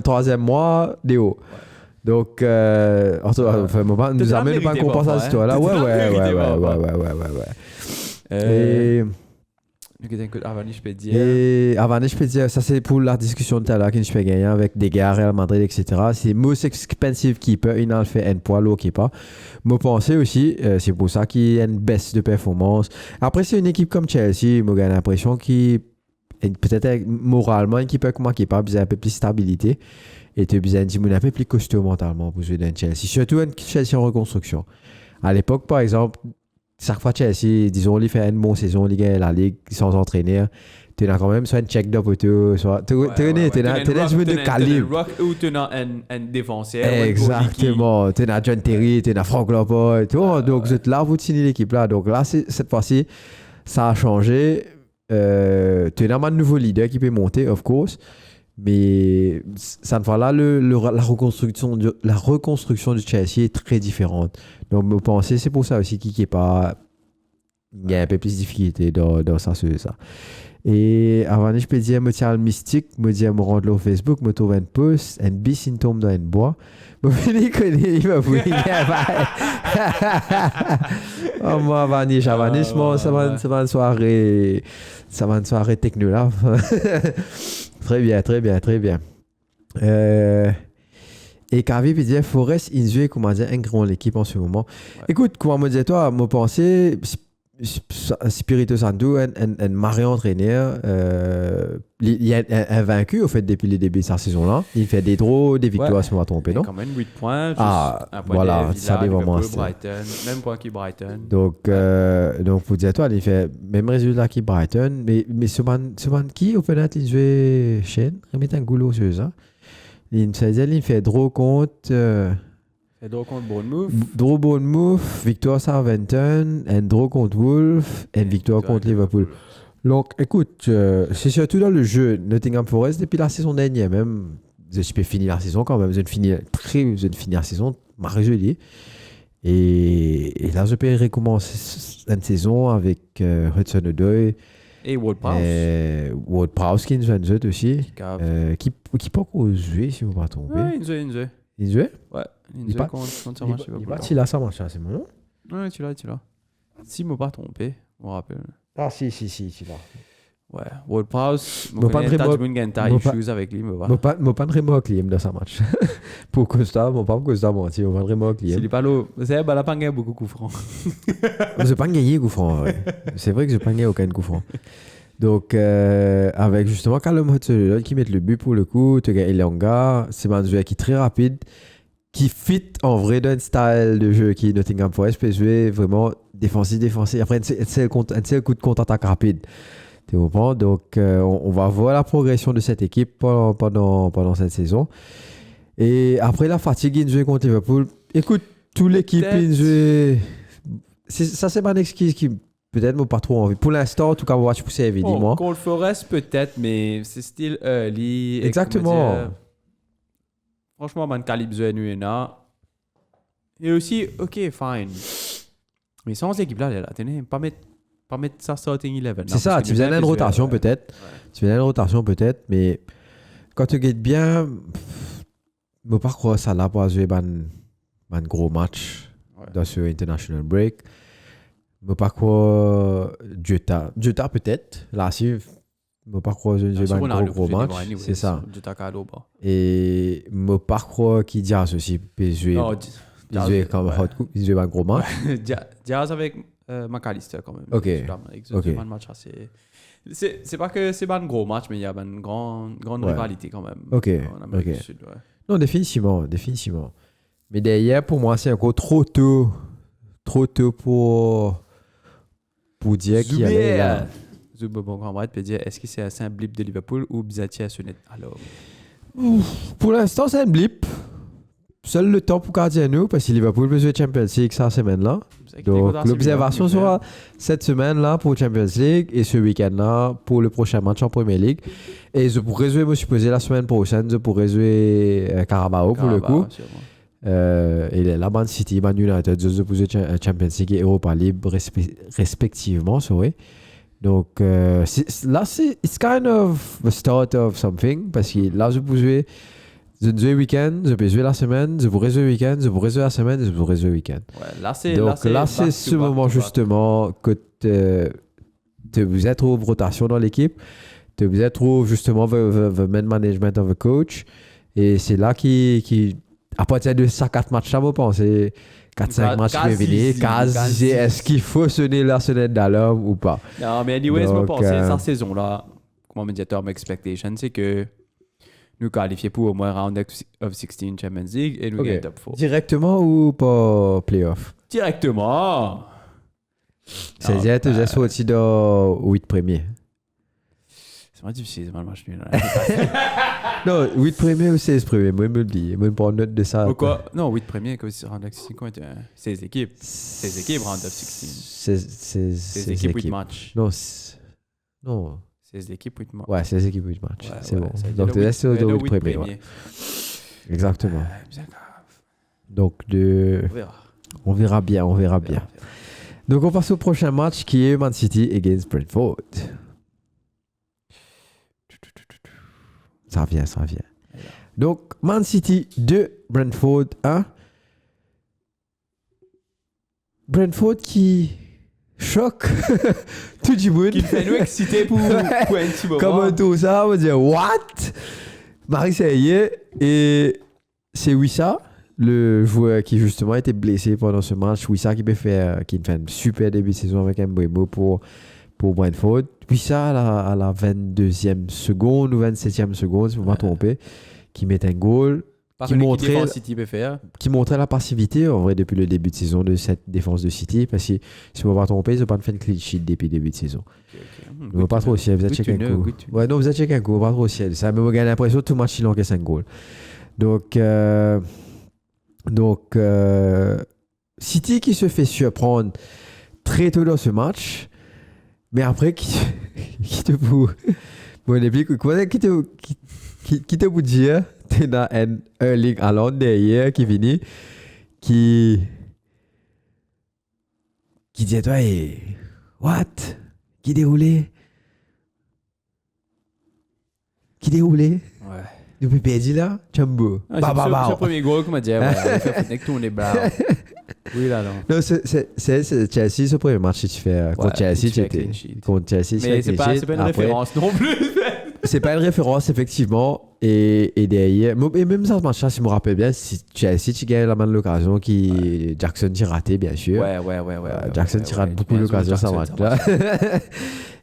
Speaker 1: Troisième mois, Déo. Donc, enfin, nous amène pas qu'on pense à cette histoire-là. Ouais. Et Avani, je peux dire, ça c'est pour la discussion de tout à l'heure que je peux gagner avec des gars Real Madrid, etc. C'est most expensive keeper, il en fait un poids lourd qui pas. Moi, pensais aussi, c'est pour ça qu'il y a une baisse de performance. Après, c'est une équipe comme Chelsea, moi j'ai l'impression qu'il peut-être moralement, une équipe comme moi qui pas besoin un peu plus de stabilité et tu as besoin d'un peu plus costaud mentalement pour jouer dans Chelsea. Surtout un Chelsea en reconstruction. À l'époque, par exemple, chaque fois Chelsea, disons, il fait une bonne saison, il gagne la Ligue sans entraîneur. Tu as quand même soit un check-up auto, soit. Tu connais, tu as un jeu de calibre.
Speaker 2: Ou tu as un défenseur.
Speaker 1: Exactement. Tu as John Terry, tu as Frank Lampard et tout. Donc, là, vous signez l'équipe là. Donc là, cette fois-ci, ça a changé. Tu as un nouveau leader qui peut monter, of course. Mais ça ne va là, la reconstruction du Chelsea est très différente. Donc, je pense que c'est pour ça aussi qu'il n'y a pas. Il y a un peu plus de difficulté dans ça, sur ça. Et avant, je peux dire, je tiens le mystique, je dis, je rentre au Facebook, je trouve un post, un symptôme dans un bois. Je finis connaître, il va vous oh, moi, Avanis, ça va une soirée techno là. Très bien, très bien, très bien. Et Kavi peut dire Forest Inzue, comment dire, un grand l'équipe en ce moment. Ouais. Écoute, comment me dire toi, me penser Spirito Santo, un marié entraîneur, il y a un vaincu au fait depuis le début de sa saison-là. Il fait des draws, des victoires, si on va tromper, non?
Speaker 2: Quand même 8 points, juste un point
Speaker 1: voilà,
Speaker 2: Villa,
Speaker 1: ça dit vraiment.
Speaker 2: Brighton, même point qui Brighton.
Speaker 1: Donc, pour dire toi, il fait même résultat qui Brighton, mais ce man qui au fait il joue chaîne, remet un goulot sur ça. Il fait draw contre.
Speaker 2: Draw contre Bournemouth.
Speaker 1: Draw Bournemouth, victoire Southampton, un draw contre Wolves, et victoire contre Liverpool. Donc, écoute, c'est surtout dans le jeu Nottingham Forest depuis la saison dernière même. Je peux finir la saison quand même. Je finis la saison, m'a résolu. Et là, je peux recommencer une saison avec Hudson-Odoi.
Speaker 2: Et Ward-Prowse.
Speaker 1: Ward-Prowse qui nous a joué aussi. Qui peut encore jouer si vous ne me trompez.
Speaker 2: Ouais, il joue.
Speaker 1: Il joue?
Speaker 2: Ouais, il joue contre ça marche.
Speaker 1: Il a ça marche, c'est mon nom?
Speaker 2: Ouais, tu l'as. Si je ne me pas trompé, je me rappelle.
Speaker 1: Ah, si, tu l'as.
Speaker 2: Ouais, Ward-Prowse, je connais Tadjmun issues avec lui,
Speaker 1: je ne pas vraiment avec lui dans ce match. Pour Costa, je ne pas Costa menti, je ne pas vraiment avec lui.
Speaker 2: S'il n'est pas là, c'est pas gagné beaucoup de coups francs.
Speaker 1: Je n'ai pas gagné coup franc, ouais. C'est vrai que je n'ai pas gagné aucun coup franc. Donc, avec justement Callum Hudson qui met le but pour le coup, tu as Elanga, c'est un joueur qui est très rapide, qui fit en vrai d'un style de jeu qui Nottingham Forest peut jouer vraiment défensif. Après, un coup de contre-attaque rapide. Tu comprends? Donc, on va voir la progression de cette équipe pendant cette saison. Et après la fatigue, il joue contre Liverpool. Écoute, toute l'équipe, il joue. Ça, c'est ma excuse qui peut-être pas trop envie. Pour l'instant, en tout cas, on va watch pousser évidemment.
Speaker 2: Contre Forest, peut-être, mais c'est still early.
Speaker 1: Exactement.
Speaker 2: Franchement, man, calibre Nuena. Et aussi, ok, fine. Mais sans équipe là, tenez, pas mettre ça starting 11.
Speaker 1: C'est ça, tu faisais une rotation peut-être. Tu faisais une rotation peut-être, mais quand tu gagnes bien, je ne pas croire ça là pour jouer un gros match dans ce international break. Je ne pas croire Jota peut-être. Là, si je ne pas croire jouer un gros match. C'est ça. Et je ne pas croire qu'il Diaz aussi peut jouer. Il joue comme hot coup, il joue un gros match.
Speaker 2: Diaz avec McAllister quand même.
Speaker 1: Ok.
Speaker 2: Un match assez. C'est pas que c'est pas un gros match, mais il y a une grande rivalité quand même.
Speaker 1: Ok.
Speaker 2: En Amérique du Sud,
Speaker 1: Non, définitivement. Mais derrière, pour moi, c'est encore trop tôt pour dire qu'il y avait là.
Speaker 2: Bon, Cambrette peut dire est-ce que c'est un blip de Liverpool ou Bizati à Sonnet? Alors.
Speaker 1: Pour l'instant, c'est un blip. Seul le temps pour garder nous, parce que Liverpool peut jouer Champions League cette semaine-là. Donc, l'observation sera cette semaine-là pour Champions League et ce week-end-là pour le prochain match en Premier League. Et je pourrais jouer, je suppose, la semaine prochaine, je pourrais jouer Carabao pour le coup. Et la Man City, Man United, je pourrais jouer Champions League et Europa League respectivement, Donc, là, it's kind of the start of something, parce que là, je peux jouer. Je peux jouer le week-end, je peux jouer la semaine, je pourrais jouer le week-end, je pourrais jouer la semaine, je pourrais jouer le week-end.
Speaker 2: Ouais,
Speaker 1: Donc là, c'est ce moment justement que vous êtes trop rotation dans l'équipe, vous êtes trop justement the man management of a coach. Et c'est là qui à partir de ça, 4 matchs, ça va penser 4-5 matchs qui venir, quasi, est-ce qu'il faut sonner la sonnette d'alarme ou pas?
Speaker 2: Non, mais anyways, moi, penser cette saison-là, comme médiateur, mon expectation, c'est que nous qualifier pour au moins round of 16 Champions League et nous gagner top 4.
Speaker 1: Directement ou pas playoff?
Speaker 2: Directement!
Speaker 1: C'est-à-dire que tu es sorti dans 8 premiers.
Speaker 2: C'est vraiment difficile, c'est mal match nul.
Speaker 1: Non, 8 premiers ou 16 premiers? Moi, je me le dis. Moi, je prends note de ça.
Speaker 2: Pourquoi? Non, 8 premiers, comme si round of 16, 16 équipes. 16 équipes round of 16. 16 équipes, 8 matchs.
Speaker 1: Non.
Speaker 2: 16 équipes, 8 matchs.
Speaker 1: Ouais, 16 équipes, 8 matchs.
Speaker 2: Ouais,
Speaker 1: c'est
Speaker 2: ouais,
Speaker 1: bon.
Speaker 2: ça veut dire
Speaker 1: Donc, tu
Speaker 2: le
Speaker 1: laisses
Speaker 2: huit-
Speaker 1: au
Speaker 2: le
Speaker 1: 8
Speaker 2: huit
Speaker 1: premiers. Ouais.
Speaker 2: premiers.
Speaker 1: Exactement.
Speaker 2: Bien grave.
Speaker 1: Donc,
Speaker 2: On verra.
Speaker 1: on verra bien, on verra bien. Donc, on passe au prochain match qui est Man City against Brentford. Ça revient. Donc, Man City 2, Brentford 1. Brentford qui choque tout du monde.
Speaker 2: Qui fait nous exciter pour un petit moment.
Speaker 1: Comment tout ça, on va dire, what? Marseille et c'est Wissa, le joueur qui justement a été blessé pendant ce match. Wissa qui fait un super début de saison avec un Mbeumo pour Brentford. Wissa à la 22e seconde ou 27e seconde, si je ne me trompe, qui met un goal.
Speaker 2: Par
Speaker 1: qui
Speaker 2: contre,
Speaker 1: montrait-
Speaker 2: l'équipe défense City peut faire.
Speaker 1: Qui montrait la passivité en vrai depuis le début de saison de cette défense de City, parce que si je ne me trompe, ils n'ont pas fait une clean sheet depuis le début de saison.
Speaker 2: Ok.
Speaker 1: Ne pas trop au ciel, vous êtes checké un coup. Ouais, non, vous êtes checké un coup, pas trop au ciel. Ça me gagne l'impression que tout le match il encaisse un goal. Donc, City qui se fait surprendre très tôt dans ce match, mais après qui te vous. Bon, et puis, qui te vous dire, t'es dans un Erling Haaland derrière qui finit, qui dit, toi, what? Qui déroulé?
Speaker 2: Ouais.
Speaker 1: Depuis perdu là, Chambo.
Speaker 2: C'est le premier goal qu'on m'a dit. Ouais, il fait tout, on est bravo. Oui, là, non.
Speaker 1: Non, c'est Chelsea, ce premier match que tu fais contre
Speaker 2: Ouais,
Speaker 1: Chelsea.
Speaker 2: tu fais clean sheet.
Speaker 1: Contre Chelsea, tu
Speaker 2: Mais
Speaker 1: fais
Speaker 2: c'est
Speaker 1: clean
Speaker 2: pas
Speaker 1: sheet.
Speaker 2: une
Speaker 1: Après,
Speaker 2: référence non plus.
Speaker 1: c'est pas une référence, effectivement. Et derrière, et même ça, ce match-là, si je me rappelle bien, si Chelsea, tu gagnes la main de l'occasion qui Jackson t'y raté, bien sûr.
Speaker 2: Ouais.
Speaker 1: Jackson t'y rate beaucoup
Speaker 2: Bien
Speaker 1: d'occasions,
Speaker 2: sûr,
Speaker 1: ça
Speaker 2: Jackson,
Speaker 1: match-là.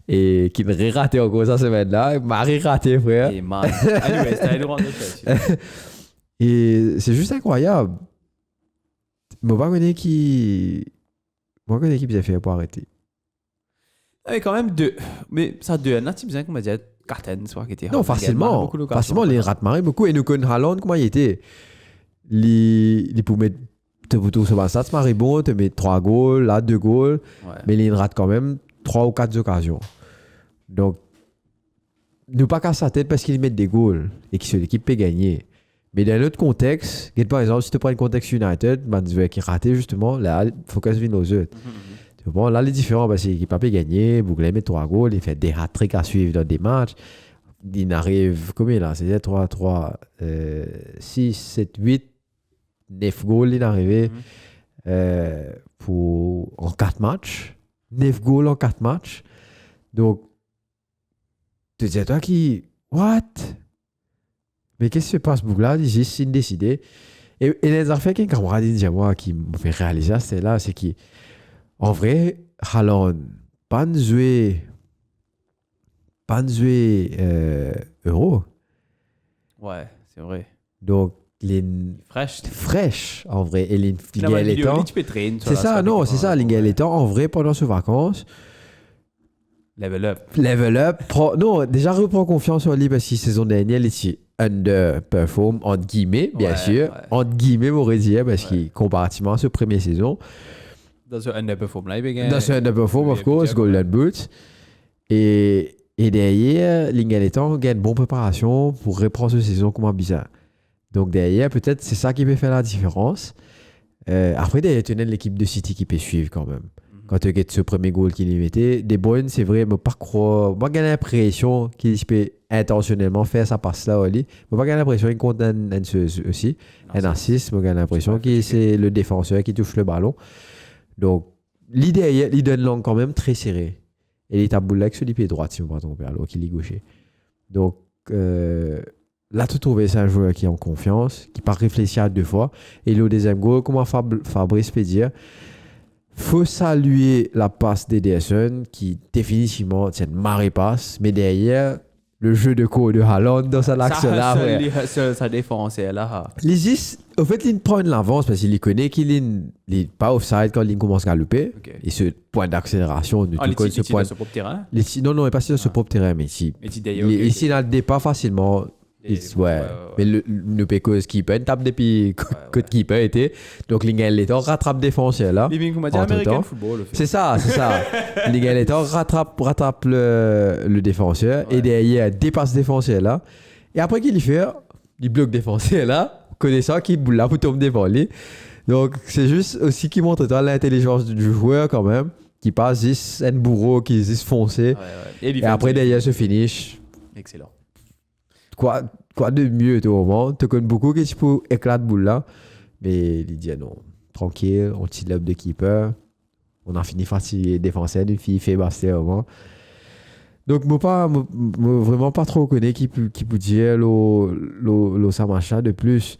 Speaker 1: Et qui ne raté encore ça semaine-là. Marie raté, frère.
Speaker 2: Et man. Anyway, c'était une ronde de Chelsea.
Speaker 1: Et c'est juste incroyable. Moi, je connais qui a fait pour arrêter.
Speaker 2: Mais quand même deux. Mais ça deux. Un petit bizarre qu'on m'a dit Carten, soit qui était.
Speaker 1: Non, facilement. Facilement, les rate marrer beaucoup. Et nous connaissons Haaland, comment il était. Il pouvait mettre te photos sur ça, te marrer bon, te mettre 3 goals, là 2 goals.
Speaker 2: Ouais.
Speaker 1: Mais il rate quand même 3 ou 4 occasions. Donc, ne pas casser sa tête parce qu'il met des goals et que l'équipe peut gagner. Mais dans un autre contexte, par exemple, si tu prends le contexte United, qui raté justement, là, il faut qu'elle se vienne aux autres. Bon, là, les différents, parce que l'équipe n'a pas gagné, Bouglet met 3 goals, il fait des hat-tricks à suivre dans des matchs. Il arrive, combien là? C'est 3, 6, 7, 8, 9 goals, il est arrivé en 4 matchs. 9 goals en 4 matchs. Donc, tu te dis, toi qui. What? Mais qu'est-ce qui se passe, Bougla? Il est indécidé. Et les affaires qu'un camarade dit à moi qui me fait réaliser, c'est là, c'est qu'en vrai, Haaland, pas de jouer euro.
Speaker 2: Ouais, c'est vrai.
Speaker 1: Donc, les
Speaker 2: Fraîche.
Speaker 1: en vrai. Et les
Speaker 2: temps.
Speaker 1: C'est ça, non, c'est ça. Les temps, en vrai, pendant ces vacances.
Speaker 2: Level up.
Speaker 1: Non, déjà, reprends confiance en lui parce que saison dernière, il était underperform, entre guillemets, bien sûr.
Speaker 2: Ouais.
Speaker 1: Entre guillemets, m'aurait dit, parce que comparativement à ce première saison.
Speaker 2: Dans ce underperform là, il
Speaker 1: Dans ce underperform, of course, Golden Boot. Et derrière, Lingalétan gagne une bonne préparation pour reprendre cette saison comme un bizarre. Donc derrière, peut-être c'est ça qui peut faire la différence. Après, derrière, tu as l'équipe de City qui peut suivre quand même. Quand tu as ce premier goal qu'il mettait, De Bruyne, c'est vrai, mais pas croire. Moi, j'ai l'impression qu'il peut intentionnellement faire sa passe-là au lit. Moi, j'ai l'impression qu'il compte un aussi. Un assist, moi, j'ai l'impression que c'est le défenseur qui touche le ballon. Donc, l'idée, il donne l'angle quand même très serré. Et il est à boule avec sur les pieds droits, si je ne me trompe pas, alors qu'il est gaucher. Donc, là, tu trouves c'est un joueur qui est en confiance, qui part réfléchir à 2 fois. Et le deuxième goal, comment Fabrice peut dire, faut saluer la passe d'Ederson qui définitivement c'est une marée passe, mais derrière le jeu de cours de Haaland dans sa action là.
Speaker 2: Sa défense est là.
Speaker 1: L'Isis, au fait, il prend l'avance parce qu'il connaît qu'il n'est pas offside quand il commence à louper.
Speaker 2: Okay.
Speaker 1: Et ce point d'accélération,
Speaker 2: il est sur ce propre terrain.
Speaker 1: Non, il n'est pas sur ce propre terrain, mais si.
Speaker 2: Ici,
Speaker 1: il n'a le départ facilement. Mais le Pecos keeper tape depuis que keeper était. Donc, l'Ingleton rattrape défenseur là.
Speaker 2: Living comme American football.
Speaker 1: C'est ça. L'Ingleton rattrape le défenseur et derrière, dépasse défenseur là. Et après qu'il fait, il bloque défenseur là, connaissant qu'il boule là pour tomber devant lui. Donc, c'est juste aussi qui montre l'intelligence du joueur quand même, qui passe 10 un bourreau, qui 10 foncé. Et après, derrière, ce finish.
Speaker 2: Excellent.
Speaker 1: Quoi de mieux au moment? Tu connais beaucoup qui peut éclater boule là, mais il dit non, tranquille, on tire l'up de keeper, on a fini fatigué défenseur, une fille fait basser au moment. Donc moi vraiment pas trop connais qui peut dire le Samacha de plus.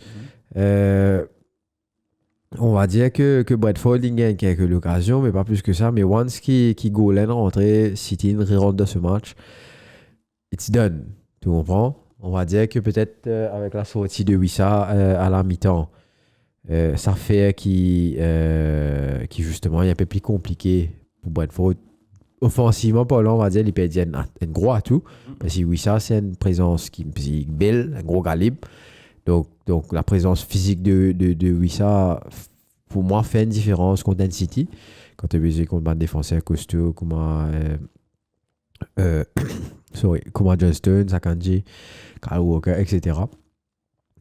Speaker 1: On va dire que Bradford il gagne quelques occasions, mais pas plus que ça. Mais once qui goal rentré, City rentre dans ce match, it's done. Tu comprends? On va dire que peut-être avec la sortie de Wissa à la mi-temps, ça fait qui justement est un peu plus compliqué pour Brentford. Offensivement, on va dire, il peut dire un gros atout. Parce que Wissa, c'est une présence qui est belle, un gros calibre. Donc la présence physique de Wissa, pour moi, fait une différence contre City. Quand tu as besoin contre un défenseur costaud, comme Johnston, Sakanji, Kyle Walker, etc.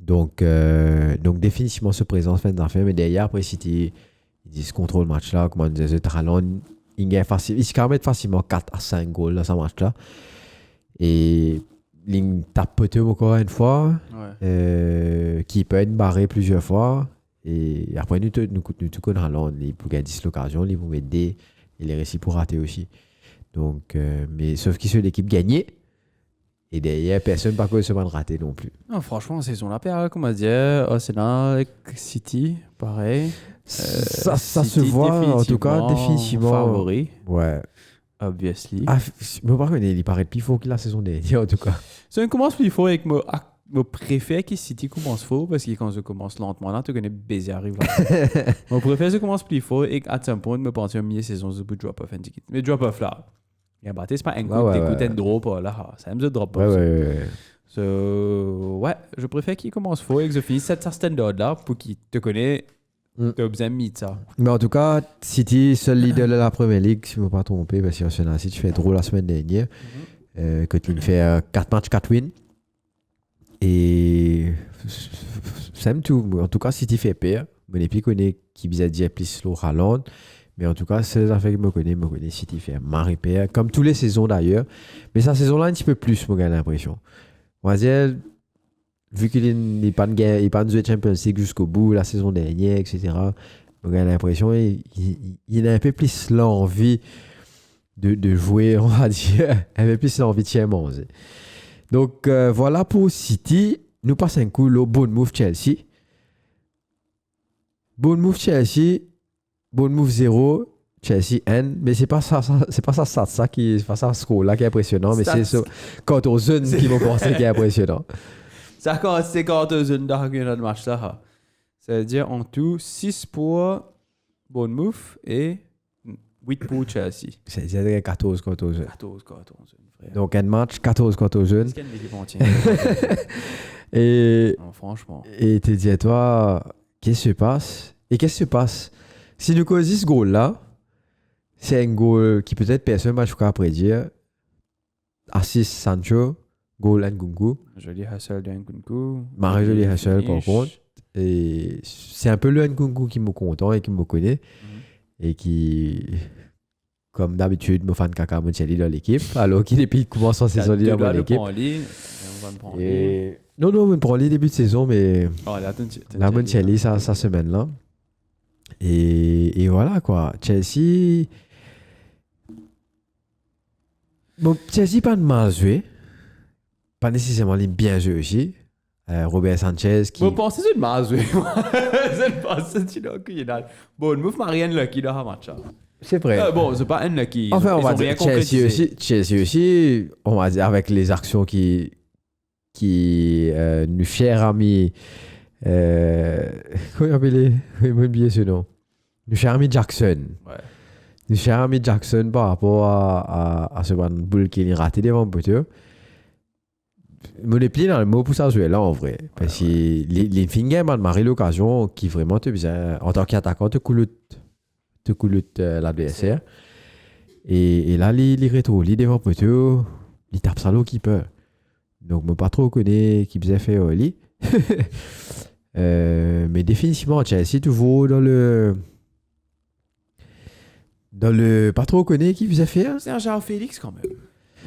Speaker 1: Donc définitivement, ce présence fait une affaire. Mais derrière, après City, ils se contrôlent le match là. Comme on disait, Talon, il se permet facilement 4 à 5 goals dans ce match là. Et il tape peut-être encore une fois, qui peut être barré plusieurs fois. Et après, nous connaissons il peut gagner l'occasion, il peut aider et les récits pour rater aussi. Donc, mais sauf qu'il c'est l'équipe gagnée. Et derrière, personne ne peut se rater non plus.
Speaker 2: Non, franchement, saison la paire, comme on dit, Arsenal avec City, pareil.
Speaker 1: Ça se voit, en tout cas, définitivement.
Speaker 2: Favori.
Speaker 1: Ouais.
Speaker 2: Obviously.
Speaker 1: Mais par contre, il paraît plus fort que la saison dernière, en tout cas.
Speaker 2: Ça commence plus fort avec moi. Je préfère que City commence fort parce que quand je commence lentement, là, tu connais baiser arrive là. Je préfère que je commence plus fort et à un point, je pense que mi-saison, je peux drop off. Mais drop off là. C'est pas un coup d'écouter un drop là. C'est un peu de drop off. Ouais, je préfère qu'il commence fort et que je finisse cette standard là pour qu'il te connaisse. Tu as besoin de mettre ça.
Speaker 1: Mais en tout cas, City, seul leader de la Premier League, si je ne me pas tromper, parce que si tu fais drôle la semaine dernière, que tu fais 4 matchs, 4 wins. Et c'est tout. En tout cas, City fait pire. Je ne sais pas qui vous a dit plus le Haaland. Mais en tout cas, c'est les affaires que je connais. City fait marre pire. Comme toutes les saisons d'ailleurs. Mais sa saison-là, un petit peu plus, j'ai l'impression. On va dire, vu qu'il n'est pas de Champions League jusqu'au bout, la saison dernière, etc., j'ai l'impression qu'il a un peu plus l'envie de jouer, on va dire, un peu plus l'envie de chez manger. Donc voilà pour City. Nous passons un coup au Bournemouth-Chelsea. Bournemouth-Chelsea, Bournemouth 0, Chelsea N. Mais c'est pas ça qui est pas ça score là qui est impressionnant, mais c'est ça quand aux jeunes qui vont penser qui est impressionnant.
Speaker 2: Ça c'est quand aux jeunes dans le match là. Ça veut dire en tout 6 pour Bournemouth et 8 pour Chelsea.
Speaker 1: C'est 14 contre aux jeunes.
Speaker 2: 14 contre aux jeunes.
Speaker 1: Donc un match 14 contre aux jeunes.
Speaker 2: Et non, franchement.
Speaker 1: Et tu dis à toi, qu'est-ce qui se passe? Et qu'est-ce qui se passe? Si nous causons ce goal-là, c'est un goal qui peut-être personne ne va prédire. Assist Sancho, goal Nkunku.
Speaker 2: Joli hustle de Nkunku.
Speaker 1: Marie joli hustle par contre. Et c'est un peu le Nkunku qui me content et qui me connaît. Et qui, comme d'habitude, me fait de caca Monticelli dans l'équipe. Alors qu'il commence en saison dans mon équipe. Non, on prend les débuts de saison, mais la Monticelli, sa semaine-là. Et voilà quoi. Chelsea. Bon, Chelsea pas de mal joué. Pas nécessairement bien joué aussi. Robert Sanchez qui.
Speaker 2: Je pense que c'est une mal joué. Je pense que c'est une bon, move Marianne Lucky dans le match.
Speaker 1: C'est vrai.
Speaker 2: Bon, c'est pas un Lucky.
Speaker 1: Enfin, on va dire Chelsea aussi, on va dire avec les actions qui nous cher ami. Comment appeler? Oui, moi oublié ce nom. Nous cher ami Jackson.
Speaker 2: Ouais.
Speaker 1: Nous cher ami Jackson par rapport à ce boule qui est raté devant le poteau. me plie dans le mot pour ça jouer là en vrai. Parce que les fingers m'ont marqué l'occasion qui vraiment te faisait, en tant qu'attaquant, te couloute l'adversaire. Et là, les rétro, les devant poteau, il tape ça l'eau qui peut. Donc, je ne pas trop connais qui faisait faire lui. Mais définitivement, Chelsea, toujours dans le. Pas trop connais qui faisait faire.
Speaker 2: C'est un Joao Félix quand même.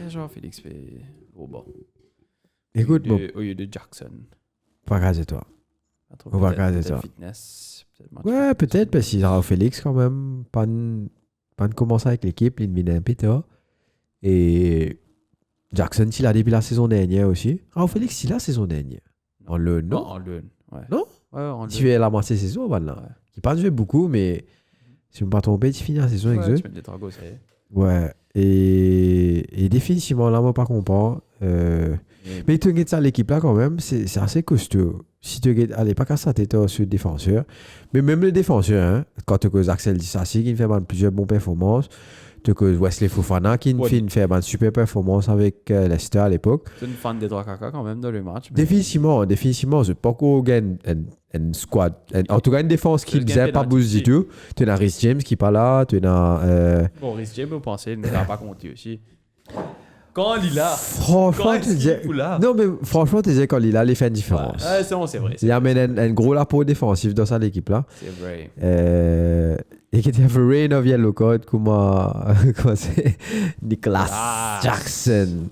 Speaker 2: Un Joao Félix fait au bas.
Speaker 1: Écoute,
Speaker 2: Au lieu de Jackson.
Speaker 1: Pas grâce à toi. On va regarder ça.
Speaker 2: Fitness,
Speaker 1: ouais, peut-être, parce qu'il Joao Félix, quand même, pas de commencer avec l'équipe, il met un pétard. Et Jackson, il a depuis la saison dernière aussi. Joao Félix, il a la saison dernière. En le non?
Speaker 2: En le ouais.
Speaker 1: Non?
Speaker 2: Ouais, en
Speaker 1: Tu fais la moitié de saison, voilà. Ouais. Il n'a pas joué beaucoup, mais si je ne me pas trompé, tu finis la saison avec eux.
Speaker 2: Tu mets des tragos, ça y est.
Speaker 1: Ouais. Et définitivement, là, moi, pas comprendre. Mais tu regardes ça, l'équipe là, quand même, c'est assez costaud. Si tu regardes, allez, pas qu'à ça, t'es sur le défenseur. Mais même le défenseur, hein, quand tu as Axel Disasi qui fait plusieurs bonnes performances, tu as Wesley Fofana qui fait une super performance avec Leicester à l'époque.
Speaker 2: Tu es une fan des 3 caca quand même dans le match.
Speaker 1: Mais... Définitivement, je pas qu'on gagne une squad. En tout cas, une défense qui ne faisait pas bouger du tout. Tu as Rhys James qui n'est pas là. Tu as.
Speaker 2: Bon, Rhys James, vous pensez, il ne va pas compter aussi. Quand il a.
Speaker 1: Franchement, tu disais. Non, mais franchement, tu disais quand il a, il fait une différence.
Speaker 2: Ouais, c'est vrai.
Speaker 1: Il amène un gros lapo défensif dans sa équipe là.
Speaker 2: C'est vrai.
Speaker 1: Et qui était un rain of yellow card, comment c'est Nicholas Jackson.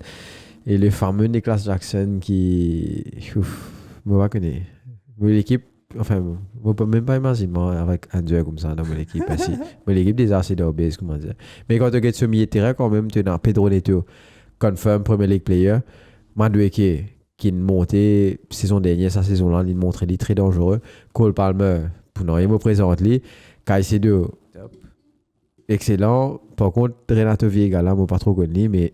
Speaker 1: Et le fameux Nicholas Jackson qui. Ouf, je ne connais pas. L'équipe. Enfin, je ne peux même pas imaginer avec un dieu comme ça dans mon équipe. Mais l'équipe des assez d'obèses, comment dire. Mais quand tu regardes ce milieu de terrain, quand même, tu as Pedro Neto. Confirm Premier League player. Madueke qui est monté saison dernière, sa saison-là, il montrait il très dangereux. Cole Palmer, pour ne rien me présenter, Caicedo, excellent. Par contre, Renato Vieira, là, je ne pas trop connu, mais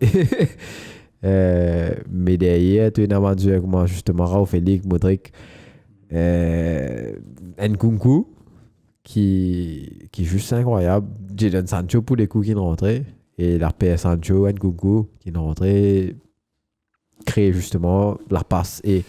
Speaker 1: mais derrière, tu as Namadou, comment justement, Raúl Félix, Modric, Nkunku, qui est juste incroyable. Jadon Sancho pour les coups qui rentraient. Et la paix Sancho, Nkunku, qui est rentré, crée justement la passe et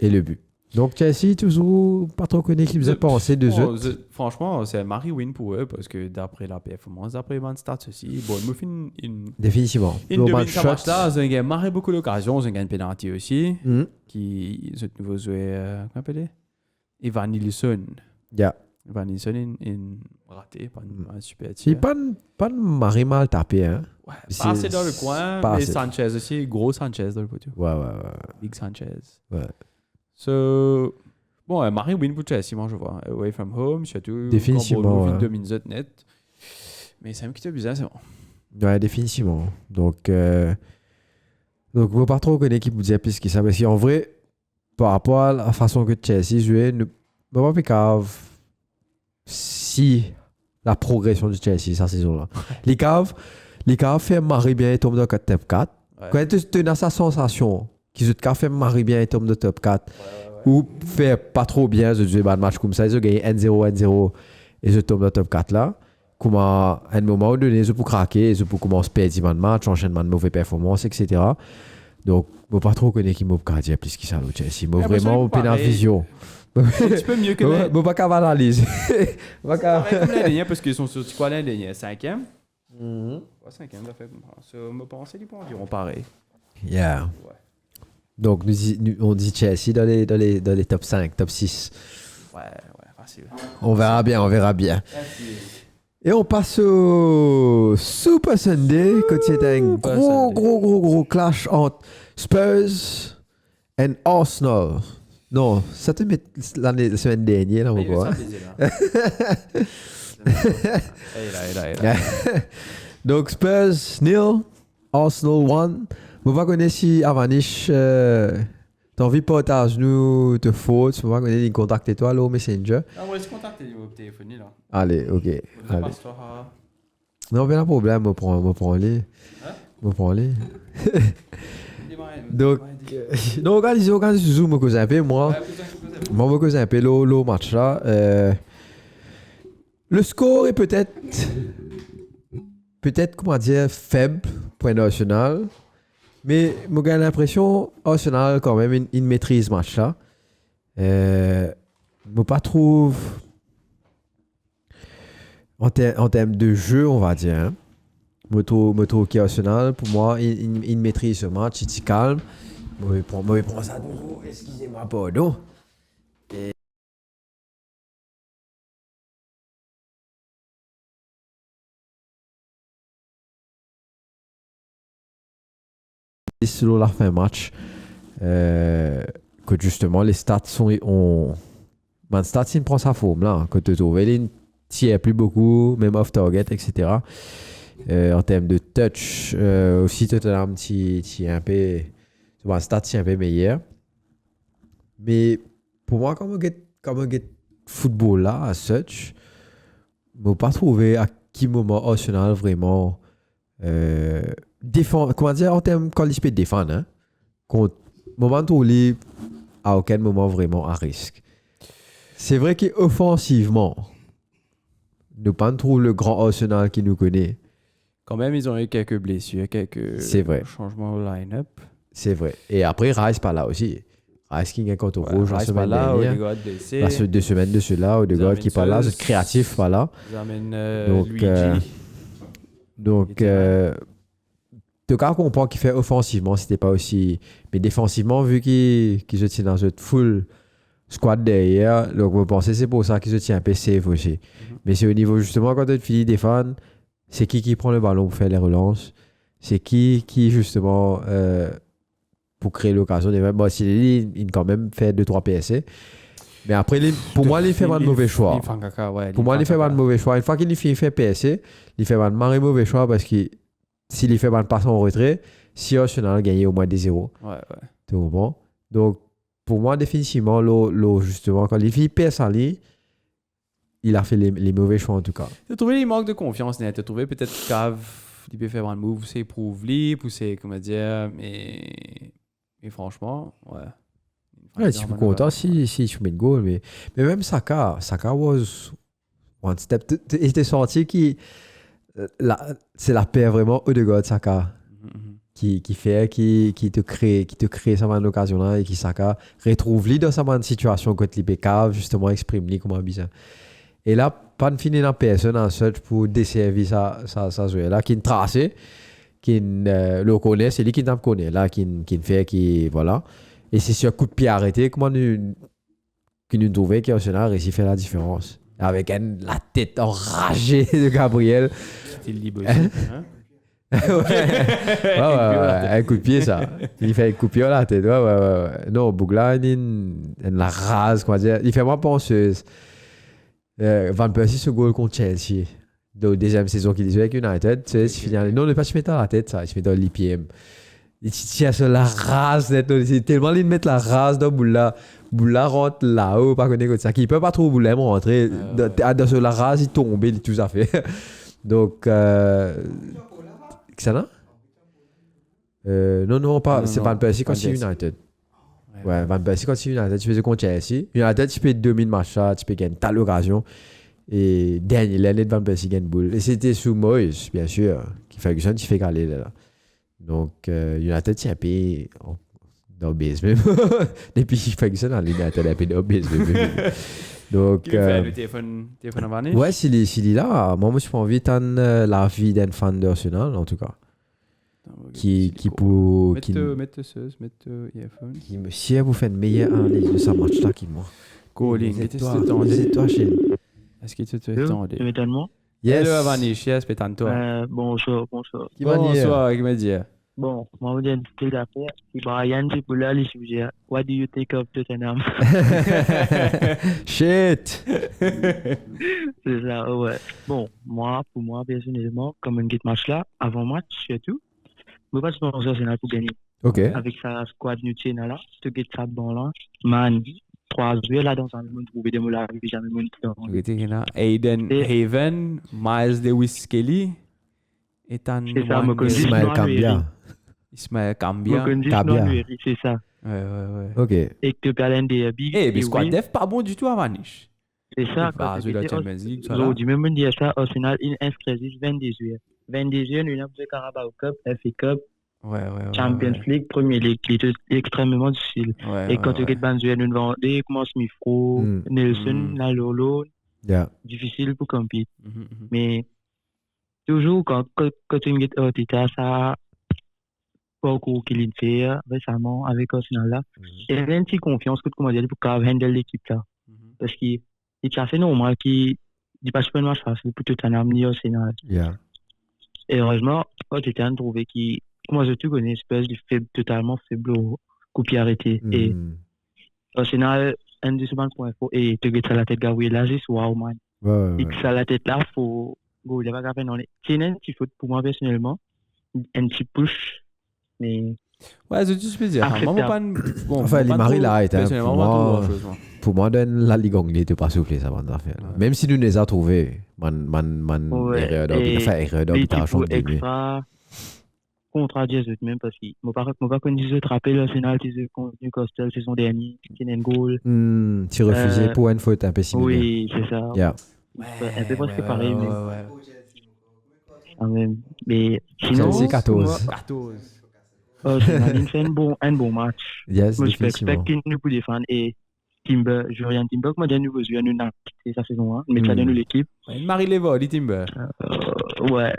Speaker 1: le but. Donc Chelsea, toujours pas trop connu qui faisait penser deux autres.
Speaker 2: Franchement, c'est Marie win pour eux, parce que d'après la performance, d'après Van Stats aussi, bon, il me fait une...
Speaker 1: Définitivement.
Speaker 2: Une demi-shot là, ils ont marqué beaucoup d'occasions, ils ont gagné un penalty aussi, qui, ce nouveau joueur, comment appelé Evan Nilsson.
Speaker 1: Yeah.
Speaker 2: Van Nilsson est raté, pas un super tir.
Speaker 1: Il n'est pas Marie mal tapé, hein.
Speaker 2: Ouais, passé dans le coin, mais Sanchez aussi, gros Sanchez dans le poteau.
Speaker 1: Ouais.
Speaker 2: Big Sanchez.
Speaker 1: Ouais.
Speaker 2: So, bon, Marie win pour Chelsea, moi je vois. Away from home, surtout.
Speaker 1: Définitivement.
Speaker 2: Quand 2 minutes net. Mais c'est un petit peu bizarre, c'est bon.
Speaker 1: Ouais, définitivement. Donc, je ne veux pas trop connaître qui vous disait plus que ça. Parce qu'en vrai, par rapport à la façon que Chelsea jouait, ne pas plus grave si la progression de Chelsea cette saison-là. Les caves fait marrer bien et tombe dans le top 4. Ouais. Quand tu as sa sensation qu'ils ont fait marrer bien et tombe dans le top 4 ou fait pas trop bien, ils ont joué un match comme ça, ils ont gagné 1-0 et ils tombent dans le top 4 là. Comment à un moment donné, ils ont craquer, ils ont commencé à perdre un match, enchaînement de mauvaises performances, etc. Donc, je ne pas trop connaître qui m'a gardé plus que ça, Chelsea. Mais vraiment, au pénal vision.
Speaker 2: Un petit peu mieux que
Speaker 1: les... Je ne vais pas analyser.
Speaker 2: Comme l'année dernière, parce qu'ils sont sur quoi l'année dernière? 5e? 5e, ça fait comme ça. Je me pensais qu'ils vont environ pareil.
Speaker 1: Yeah. Ouais. Donc, on dit Chelsea dans les top 5, top 6.
Speaker 2: Ouais, facile.
Speaker 1: On verra bien. Et on passe au Super Sunday, quand c'est un gros clash entre Spurs et Arsenal. Non, ça te met la semaine dernière, là, on voit. Donc, Spurs, 0, Arsenal, 1. On va connaître si Avanish, t'as envie de partager nous de fautes, on va connaître de contacter toi, là, au Messenger.
Speaker 2: Ah ouais, je contacte au téléphone, là.
Speaker 1: Allez, ok. Allez. Non, mais pas de problème, je prends les. Je prends les. Donc, organisez Zoom, je un peu, moi, je un peu le match là. Le score est peut-être, comment dire, faible pour un national, Mais j'ai l'impression, Arsenal, quand même, il maîtrise ce match-là. Je pas trouve, en termes de jeu, on va dire, hein, Moto qui est Arsenal, pour moi, il maîtrise ce match, il est calme. Moi, je prends ça toujours, excusez-moi, pardon. Sur la fin match, que justement les stats sont. Man stats, il prend sa forme là. Que tu trouves, il tire plus beaucoup, même off target, etc. En termes de touch, aussi Tottenham, tu un peu. Man stats, c'est un peu meilleur. Mais pour moi, comme on get football là, à such, je ne pas trouvé à qui moment Arsenal vraiment. Défend, comment dire, en termes quand il peut défendre, hein, contre moment où il est à aucun moment vraiment à risque. C'est vrai qu'offensivement, nous pas trouve le grand Arsenal qui nous connaît.
Speaker 2: Quand même, ils ont eu quelques blessures, quelques changements au line-up.
Speaker 1: C'est vrai. Et après, Rice pas là aussi. Rice qui est contre rouge la semaine
Speaker 2: dernière.
Speaker 1: Là, 2 semaines de cela, Odegaard qui pas là, c'est créatif pas là.
Speaker 2: Ils amènent Luigi.
Speaker 1: Donc, de cas comprend qu'il fait offensivement, c'était pas aussi. Mais défensivement, vu qu'il se tient dans cette full squad derrière, donc vous pensez c'est pour ça qu'il se tient un peu safe aussi. Mais c'est au niveau justement quand tu finis défendre, c'est qui prend le ballon pour faire les relances, c'est qui justement pour créer l'occasion. Bon, il quand même fait 2-3 PSC. Mais après, pour moi, il fait pas de mauvais choix. Pour moi, il fait pas de mauvais choix. Une fois qu'il fait PSC, il fait pas de mauvais choix parce que s'il fait pas de passe en retrait, si Arsenal gagne au moins des 0.
Speaker 2: Ouais.
Speaker 1: Tu comprends? Donc, pour moi, définitivement, justement, quand il fait PS en ligne, il a fait les mauvais choix en tout cas.
Speaker 2: Tu as trouvé les manques de confiance, tu as trouvé peut-être Cave, il peut faire un move, c'est prouvé, pousser, comment dire, mais franchement, ouais.
Speaker 1: Ouais, je suis content si je mets le goal, mais même Saka was one step. Il était sorti c'est la paire vraiment Odegaard Saka qui te crée sa bonne occasion là et qui Saka retrouve lui dans sa bonne situation quand il cave justement exprime lui comment bizarre. Et là pas de finir dans personne en search pour desservir ça joueur là qui est tracé qui le connaît, c'est lui qui nous connaît là qui fait qui voilà. Et c'est sur un coup de pied arrêté comment nous trouvait qu'Arsenal réussit à faire la différence. Avec la tête enragée de Gabriel.
Speaker 2: C'était libre aussi.
Speaker 1: Ouais, un coup de pied ça. Il fait un coup de pied à la tête. Ouais. Non, Bougla, il la rase, comment dire. Il fait moins penseuse. Van Persie, ce goal contre Chelsea. De deuxième saison qu'il jouait avec United. Tu sais, non, ne pas se mettre à la tête ça. Il se met dans l'IPM. Il tient sur la rase. C'est tellement lui de mettre la rase dans Boula. Boula rentre là-haut, pas connaître ça. Qui peut pas trop Boula rentrer. Dans la rase, il tombe, il tout ça fait. Donc, ça non, pas. C'est Van Persie quand c'est United. Ouais, Van Persie quand c'est United, tu faisais contre Chelsea. United, tu peux 2000 matchs, tu peux gagner telle occasion. Et dernier, l'année de Van Persie gagne boule. Et c'était sous Moïse, bien sûr, qui fait que tu fais caler là. Donc, United, c'est un peu d'obèse même. Depuis Ferguson, United est un peu d'obèse même. Donc,
Speaker 2: qui fait le téléphone à Vanish?
Speaker 1: Ouais, s'il est là, moi, je pas envie de la vie d'un fan d'Arsenal, en tout cas. Qui me sied vous faire une meilleure analyse de ce match-là qui moi.
Speaker 2: Colin,
Speaker 1: toi, Shane.
Speaker 2: Est-ce que tu t'attendais?
Speaker 4: Tu m'étonnes?
Speaker 2: Yes. Hello, Vanish, yes, pétante-toi.
Speaker 4: Bonsoir.
Speaker 2: Bonsoir, qui m'a dit?
Speaker 4: Bon, moi, je vais dire une petite affaire. Si Brian, c'est pour là, les sujets. What do you think of Tottenham?
Speaker 1: Shit!
Speaker 4: C'est ça, ouais. Bon, pour moi, personnellement, comme un match là, avant match, surtout, je ne veux pas se penser Arsenal pour gagner.
Speaker 1: Ok.
Speaker 4: Avec sa squad Nutina là, ce qui est ça bon là, man, 3 joueurs là dans un monde, trouver des mots là, jamais monde.
Speaker 2: Aiden Haven, Miles Lewis Kelly, et
Speaker 4: c'est ça,
Speaker 1: Ismaël
Speaker 2: Cambia.
Speaker 4: C'est ça.
Speaker 2: Ouais.
Speaker 1: Ok.
Speaker 4: Et que Galen des Big.
Speaker 2: Mais squad def pas bon du tout à Vanish.
Speaker 4: C'est ça.
Speaker 2: Quand
Speaker 4: du même dire ça, au final, il inscrit 22 joueurs. 22 joueurs, nous avons fait Carabao Cup, FA Cup, Champions League, Premier League, qui était extrêmement difficile. Et quand tu regardes Banzuel, nous vendons, comment Smith-Rowe, Nelson, Nalolo, difficile pour compter. Mais toujours, quand tu regardes Tita, ça, parcours qu'il a fait récemment avec Arsenal là, il y a une petite confiance que comment dire pour handle l'équipe là. Parce qu'il est assez normal qu'il ne passe pas de match facile pour tout un ami Arsenal. Et heureusement, Tita a trouvé qu'il, moi je te connais, espèce de faible, totalement faible au coup pied arrêté. Et Arsenal, un des semaines pour info, et tu regardes ça la tête, Gabriel, là, c'est wow man. Et que ça la tête là, faut, il n'y a pas qu'à faire dans les. C'est un petit foot pour moi personnellement, un petit push. Mais
Speaker 2: ouais, c'est tout ce que je peux dire. Moi, pas bon,
Speaker 1: enfin, les maris là, pour moi, dans la Ligue anglaise, tu pas soufflé ça, bonne affaire. Même si nous les a trouvés, erreur d'arbitrage en début.
Speaker 4: Contrat des autres même parce qu'il m'a pas connu les autres rappels le final des contre Newcastle saison dernière qui n'a un goal.
Speaker 1: Tu refusais pour une faute un peu similaire.
Speaker 4: Oui, c'est ça. Un peu presque pareil mais. Mais sinon
Speaker 1: c'est 14.
Speaker 4: Arsenal fait un bon match.
Speaker 1: Yes,
Speaker 4: moi, je peux expecter nous pour défendre et Timber, Julien Timber, comme on dit, nous besoin nous n'a quitté sa saison 1, mais ça donne l'équipe.
Speaker 2: Marie Levo, dit Timber.
Speaker 4: Ouais.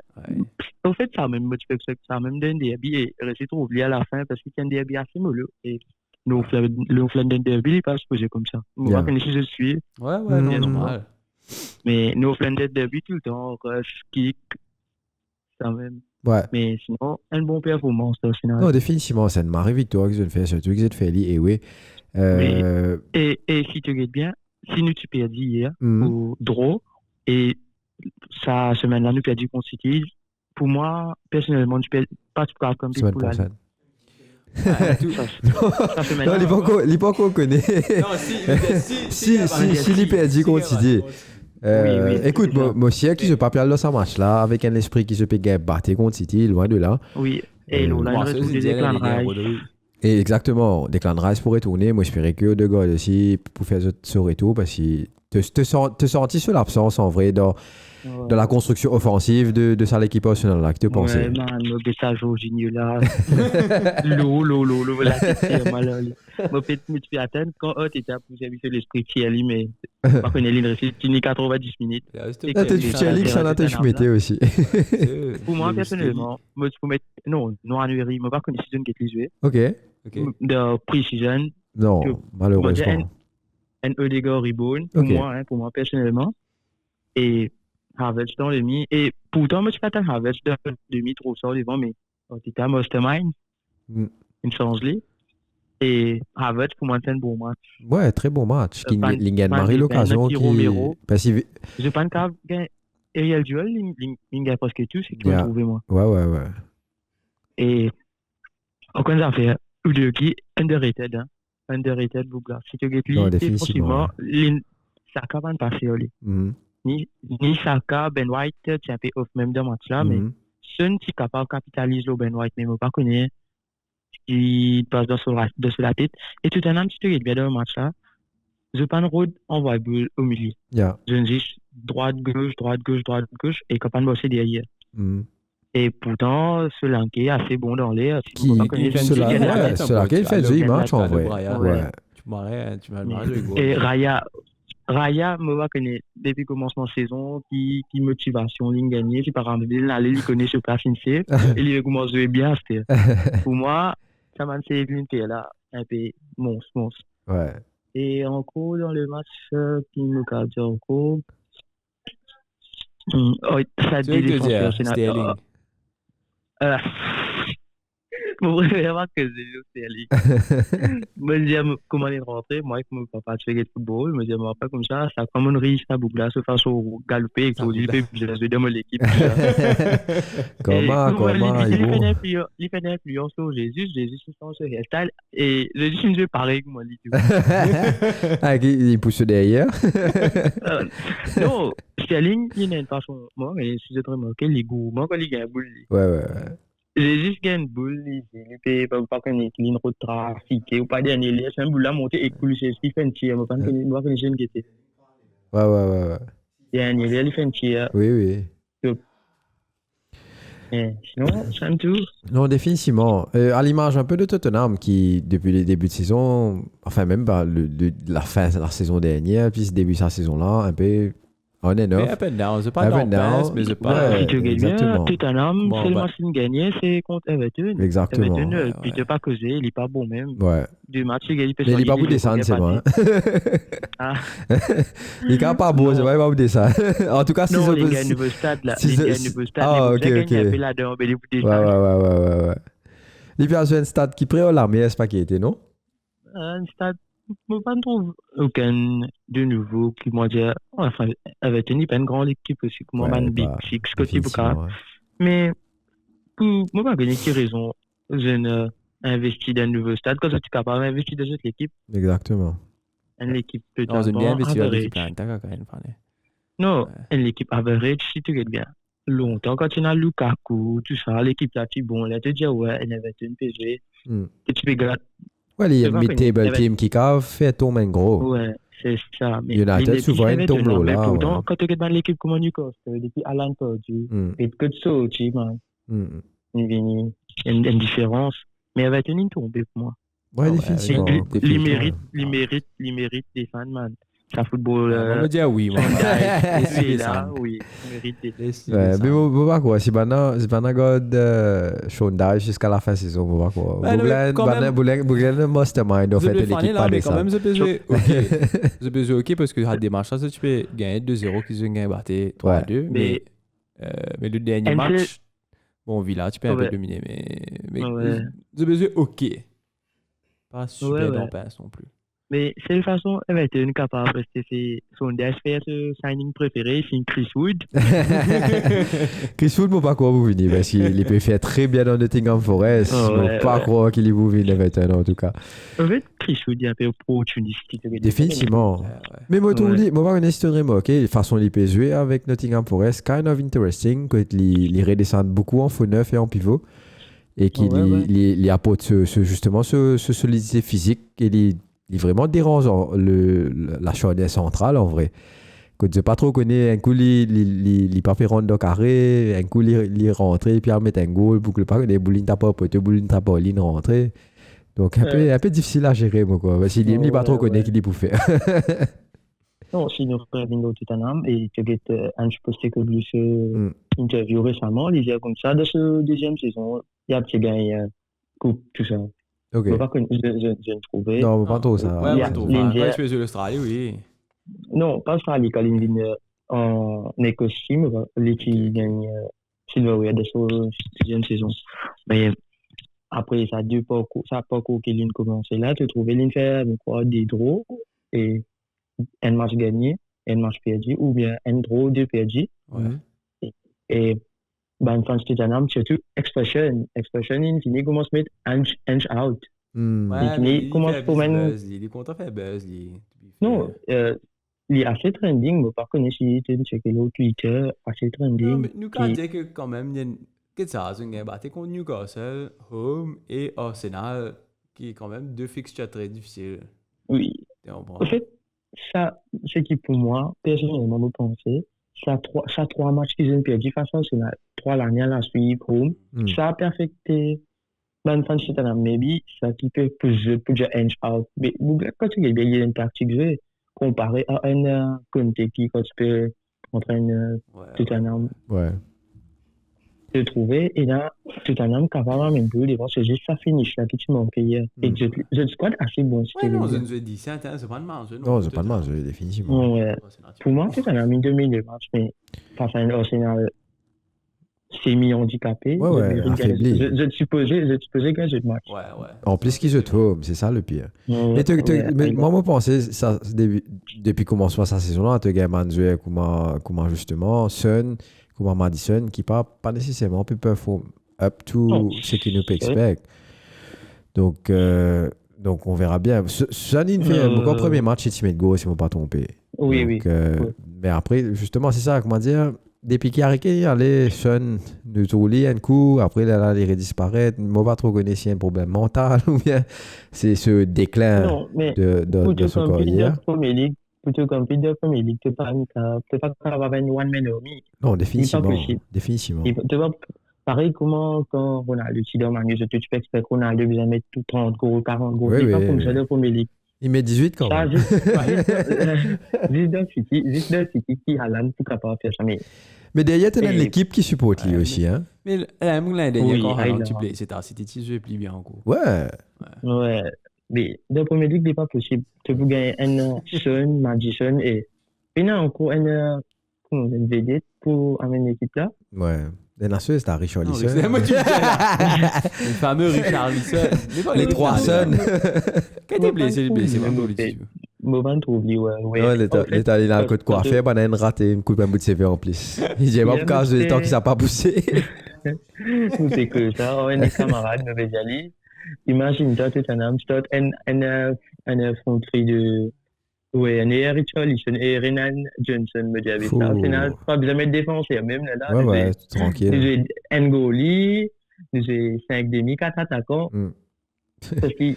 Speaker 4: Au fait, ça même, moi, je peux expecter ça même d'un derby et rester trop oublié à la fin parce qu'il y a un derby assez mollo et le flanc d'un derby, il n'est pas supposé comme ça. Moi, quand je suis.
Speaker 2: Ouais, normal.
Speaker 4: Mais nos flancs d'un derby tout le temps, rush, kick, ça même.
Speaker 1: Ouais.
Speaker 4: Mais sinon, une bonne performance au final.
Speaker 1: Non, définitivement, c'est une marée victoire que je fais, surtout que j'ai fait et oui.
Speaker 4: Et si tu regardes bien, si nous tu perdu hier au draw et ça semaine-là nous perdu contre City, pour moi personnellement je perds pas tout cas comme
Speaker 1: semaine
Speaker 4: pour la.
Speaker 1: Ça
Speaker 4: semaine-là.
Speaker 1: Non, il pas encore connaît. Non, si il perdu contre City. Écoute, moi aussi, qui se pape là ce match-là, avec un esprit qui se peut battre contre City, loin de là.
Speaker 4: Oui, et là, il reste des Declan Rice.
Speaker 1: Et exactement, Declan Rice pour retourner. Moi, j'espérais que De Gaulle aussi pour faire ce retour, parce que te sentis sur l'absence en vrai dans la construction offensive de sa l'équipe nationale là, que tu pensais.
Speaker 4: Ouais, man, le message Jorginho là. L'eau, la tête, malheur. Moi, peut-être que tu attendre quand tu étais poussé avec l'esprit Thierry, mais par contre, il reste 90 minutes.
Speaker 1: Thierry, ça l'a été aussi.
Speaker 4: Pour moi, personnellement, moi, je peux mettre. Non, à Nueri, moi, par contre, c'est une qui est jouée.
Speaker 1: Ok.
Speaker 4: De Precision.
Speaker 1: Non, malheureusement.
Speaker 4: Un Odegaard Reborn, pour moi, personnellement. Et Havertz dans le mi. Et pourtant, moi, je ne suis pas un Havertz dans le mi trop ça devant, mais c'était un mastermind. Une change-là. Et Havertz, pour moi, c'est un bon match.
Speaker 1: Ouais, très bon match. Lingen Marie l'occasion qui.
Speaker 4: Je pense qu'un Ariel Duel, Lingen presque tout, c'est qu'il m'a trouvé, moi.
Speaker 1: Ouais.
Speaker 4: Et encore une affaire, Udoki, underrated, hein. Underrated, Bougla. Si tu regardes, définitivement, Saka va passer, ni Saka, Ben White, c'est un peu off même dans le match là, mais ceux qui sont capables de capitaliser le Ben White, mais je ne pas connais, qui passe de la tête. Et tout un an, si tu regardes bien dans le match là, je prends road, envoie boule au milieu. Je me dis droite, gauche, et capable de bosser derrière. Et pourtant, ce lanké est assez bon dans l'air.
Speaker 1: Ce lanké, il fait du match en vrai.
Speaker 2: Tu m'as marré.
Speaker 4: Et Raya, moi, connais depuis le commencement de saison, qui motivation, il gagne, c'est par exemple, il connaît ce place initié, et il commence à jouer bien. Pour moi, ça m'a fait une là, un peu monstre.
Speaker 1: Ouais.
Speaker 4: Et encore dans le match qui nous garde encore, ça dit les
Speaker 2: Sterling.
Speaker 4: Mon préféré match que j'ai vu, Sterling. Moi, je dis comment il est rentré, moi, avec mon papa, je fais du football, je me dis, pas comme ça comme une riche, ça boucle là, se fasse galoper, et tout, il fait, je laisse de l'équipe.
Speaker 1: Comment,
Speaker 4: il fait une influence sur Jésus se sent sur hairstyle, et Jésus, il me dit pareil que moi,
Speaker 1: il pousse derrière.
Speaker 4: Non, Sterling, il a une façon, moi, mais si j'ai remarqué, il est gourmand quand il gagne boule.
Speaker 1: Ouais.
Speaker 4: J'ai juste gagné une boule, il fait pas qu'on est ligne route trafiquée ou pas dernier, c'est un boule là monté et coule, c'est ce qu'il fait un tir, moi, pas qu'on est jeune qui était.
Speaker 1: Ouais.
Speaker 4: Dernier, il fait un tir.
Speaker 1: Oui.
Speaker 4: Mais sinon, j'aime tout.
Speaker 1: Non, définitivement. À l'image un peu de Tottenham qui, depuis le début de saison, enfin même la fin de la saison dernière, puis ce début de sa saison-là, un peu on and off.
Speaker 2: Mais up and down, c'est pas d'ambiance, mais c'est pas...
Speaker 4: Si tu gagnes bien, Tottenham, c'est le match qui gagne, c'est contre Everton.
Speaker 1: Exactement.
Speaker 4: Everton, puis tu pas causé, il est pas bon même.
Speaker 1: Ouais.
Speaker 4: Du match, il gagne.
Speaker 1: Mais il est pas pour descendre, c'est moi. Il est pas beau, c'est pas pour descendre. En tout cas, si
Speaker 4: non, il y a un nouveau stade là. Il y a un nouveau stade.
Speaker 1: Ah, ok. Ouais. Il y a un stade qui prend l'armée, est-ce pas qui était, non?
Speaker 4: Un stade, je ne trouve aucun de nouveau qui m'a dit, enfin, Everton, il pas une grande équipe aussi, comme un Big Six, côté Bouka. Mais, pour moi, pas gagner qui raison, j'ai investi dans un nouveau stade, quand tu es capable d'investir dans cette équipe.
Speaker 1: Exactement.
Speaker 4: Une équipe peut-être.
Speaker 2: Non, j'ai bien investi dans l'équipe, t'as quand même parlé.
Speaker 4: Non, une équipe average, si tu regardes bien. Longtemps, quand tu as Lukaku, tout ça, l'équipe là, tu bon, là, tu dis, ouais, elle avait une PG. Et tu peux gratter.
Speaker 1: Ouais, il y a une mid-table team qui a fait tomber gros.
Speaker 4: Ouais, c'est ça. Mais
Speaker 1: United, souvent, une tombe là.
Speaker 4: Mais pourtant, quand tu regardes l'équipe comme Newcastle, depuis Alan Pardew, et que de ça, tu vois, il y a une différence. Mais elle va être une tombée pour moi.
Speaker 1: Ouais, définitivement.
Speaker 4: Il mérite des fans, man. C'est un football.
Speaker 2: On va dire oui, moi.
Speaker 4: Et là, oui, il mérite des
Speaker 1: ouais, mais vous pas quoi, si maintenant God sondage jusqu'à la fin de saison, vous pas quoi. Vous mastermind, en fait, l'équipe pas
Speaker 2: mais quand même, c'est pesé ok parce que à des matchs, tu peux gagner 2-0, qu'ils ont gagné 3-2. Mais le dernier match, bon, Villa, tu peux un peu dominer, mais c'est pesé ok. Pas super d'ambiance non plus.
Speaker 4: Mais c'est de façon, Everton capable parce que c'est son dernier signing préféré, c'est Chris Wood.
Speaker 1: Chris Wood, moi pas croire vous venir parce qu'il peut faire très bien dans Nottingham Forest. Je ne pas croire qu'il est vous venir Everton en tout cas.
Speaker 4: En fait, Chris Wood est un peu opportuniste.
Speaker 1: Définitivement. Mais moi, moi, pas une histoire ok. De façon, il peut jouer avec Nottingham Forest, kind of interesting, qu'il redescende beaucoup en faux neuf et en pivot. Et qu'il apporte justement ce solidité physique et il est vraiment dérangeant, la charnière centrale en vrai. Quand tu ne sais pas trop connaître, un coup, il pas fait rendre dans carré, un coup, il rentre, puis il met un goal pour que le pas connaître, Boulin tape pas, Boulin tape pas, il rentre. Donc, un peu difficile à gérer, moi, quoi. Parce qu'il n'est pas trop connaître qu'il est pour faire.
Speaker 4: Non, sinon, Fernando Tottenham, et tu as Ange Postecoglou interview récemment, il disait comme ça, dans cette deuxième saison, il y a un petit gagné coupe, tout ça.
Speaker 1: Ok.
Speaker 4: Je ne trouvais.
Speaker 1: Non, pas trop ça.
Speaker 2: Ouais, pas trop. Quand tu fais l'Australie, oui.
Speaker 4: Non, pas Australie, quand il vient en Écosse, il gagne Silverware de sa deuxième saison. Mais après, ça n'a pas cours qu'il a commencé là, tu trouvais qu'il fait des draws et un match gagné, un match perdu, ou bien un draw, 2 perdus. Et ben, France Tottenham, surtout expression, il finit commence à mettre inch out.
Speaker 2: Il commence pour mettre. Il est content de faire buzz.
Speaker 4: Non, il est assez trending, mais par contre, si tu checkes le Twitter, assez trending.
Speaker 2: Non, mais nous, quand on dit que quand même, il y a que ça, c'est un battu contre Newcastle, Home et Arsenal, qui est quand même 2 fixtures très difficiles.
Speaker 4: Oui. En fait, ça, ce qui pour moi, personnellement, me pensais, ça 3 matchs qu'ils ont perdu face à Arsenal, 3 l'année à la suite, Home, ça a perfecté. Ben, France Tottenham, maybe, ça qui peut pour inch out. Mais quand tu regardes bien, il y a une tactique comparé à un Conte qui, quand tu peux entraîner Tottenham.
Speaker 1: Ouais.
Speaker 4: De trouver, et là, Tottenham, capable même plus, c'est juste ça finish, là, que tu manques hier. Et je squad assez bon.
Speaker 2: Ouais, non, je ne dis ça, c'est pas de marge.
Speaker 1: Non, c'est pas de marge, définitivement.
Speaker 4: Ouais. Pour moi, Tottenham, une demi de match, mais face à un Arsenal semi-handicapé.
Speaker 1: Affaibli.
Speaker 4: Je supposais gagner le match.
Speaker 2: Ouais.
Speaker 1: En plus qu'ils se trouvent, c'est ça le pire. Mais moi, je pensais, ça, depuis comment soit sa saison-là, tu as Manzué, comment justement, Son, comment Madison, qui pas nécessairement peut perform up to ce qu'il nous peut expect. Donc, on verra bien. Son, il fait un premier match, il met go, si je ne me pas trompé.
Speaker 4: Oui.
Speaker 1: Mais après, justement, c'est ça, comment dire. Depuis qu'il a arrêté, allez, Sean nous tourne un coup, après là, il redisparaît. Moi, pas trop connaître s'il y a un problème mental ou bien c'est ce déclin de son carrière.
Speaker 4: Plutôt comme de Premier League, tu n'es pas capable d'avoir une one-man army.
Speaker 1: Non, définitivement.
Speaker 4: Tu Pareil, comment quand Ronaldo, tu dors, tu peux expecter que Ronaldo vient mettre tout 30 goals, 40 goals. C'est pas comme ça de Premier League.
Speaker 1: Il met 18 quand même.
Speaker 4: Juste dans City, qui Haaland, tout capable de faire ça.
Speaker 1: Mais derrière, tu as l'équipe qui supporte lui aussi. Hein.
Speaker 2: Mais l'année dernière, quand Haaland, tu plais, c'était à City, tu jouais plus bien encore.
Speaker 1: Ouais.
Speaker 4: Mais dans Premier League, c'est pas possible. Tu peux gagner un Son, Madison et il y a encore une vedette pour amener l'équipe là.
Speaker 1: Ouais. Les nations, c'est à Richarlison.
Speaker 2: C'est moi qui le fameux Richarlison.
Speaker 1: Les trois sons.
Speaker 2: Quand t'es blessé, même pas le
Speaker 4: Moment trouvé, ouais.
Speaker 1: Ouais, l'état, il a un coup de coiffure, il a une raté, une coupe de bout de CV en plus. Il dit, pas pour cause du temps qu'il s'est pas poussé.
Speaker 4: C'est que ça, on est camarades, nous vais aller. Imagine-toi, tout un homme, tu as un frontier de. Oui, un Richarlison et Renan Johnson, me dit avec ça. C'est pas besoin de défenser, même là.
Speaker 1: Ouais, tranquille.
Speaker 4: Nous avons N'Goli, nous avons 5 demi, 4 attaquants. Parce que,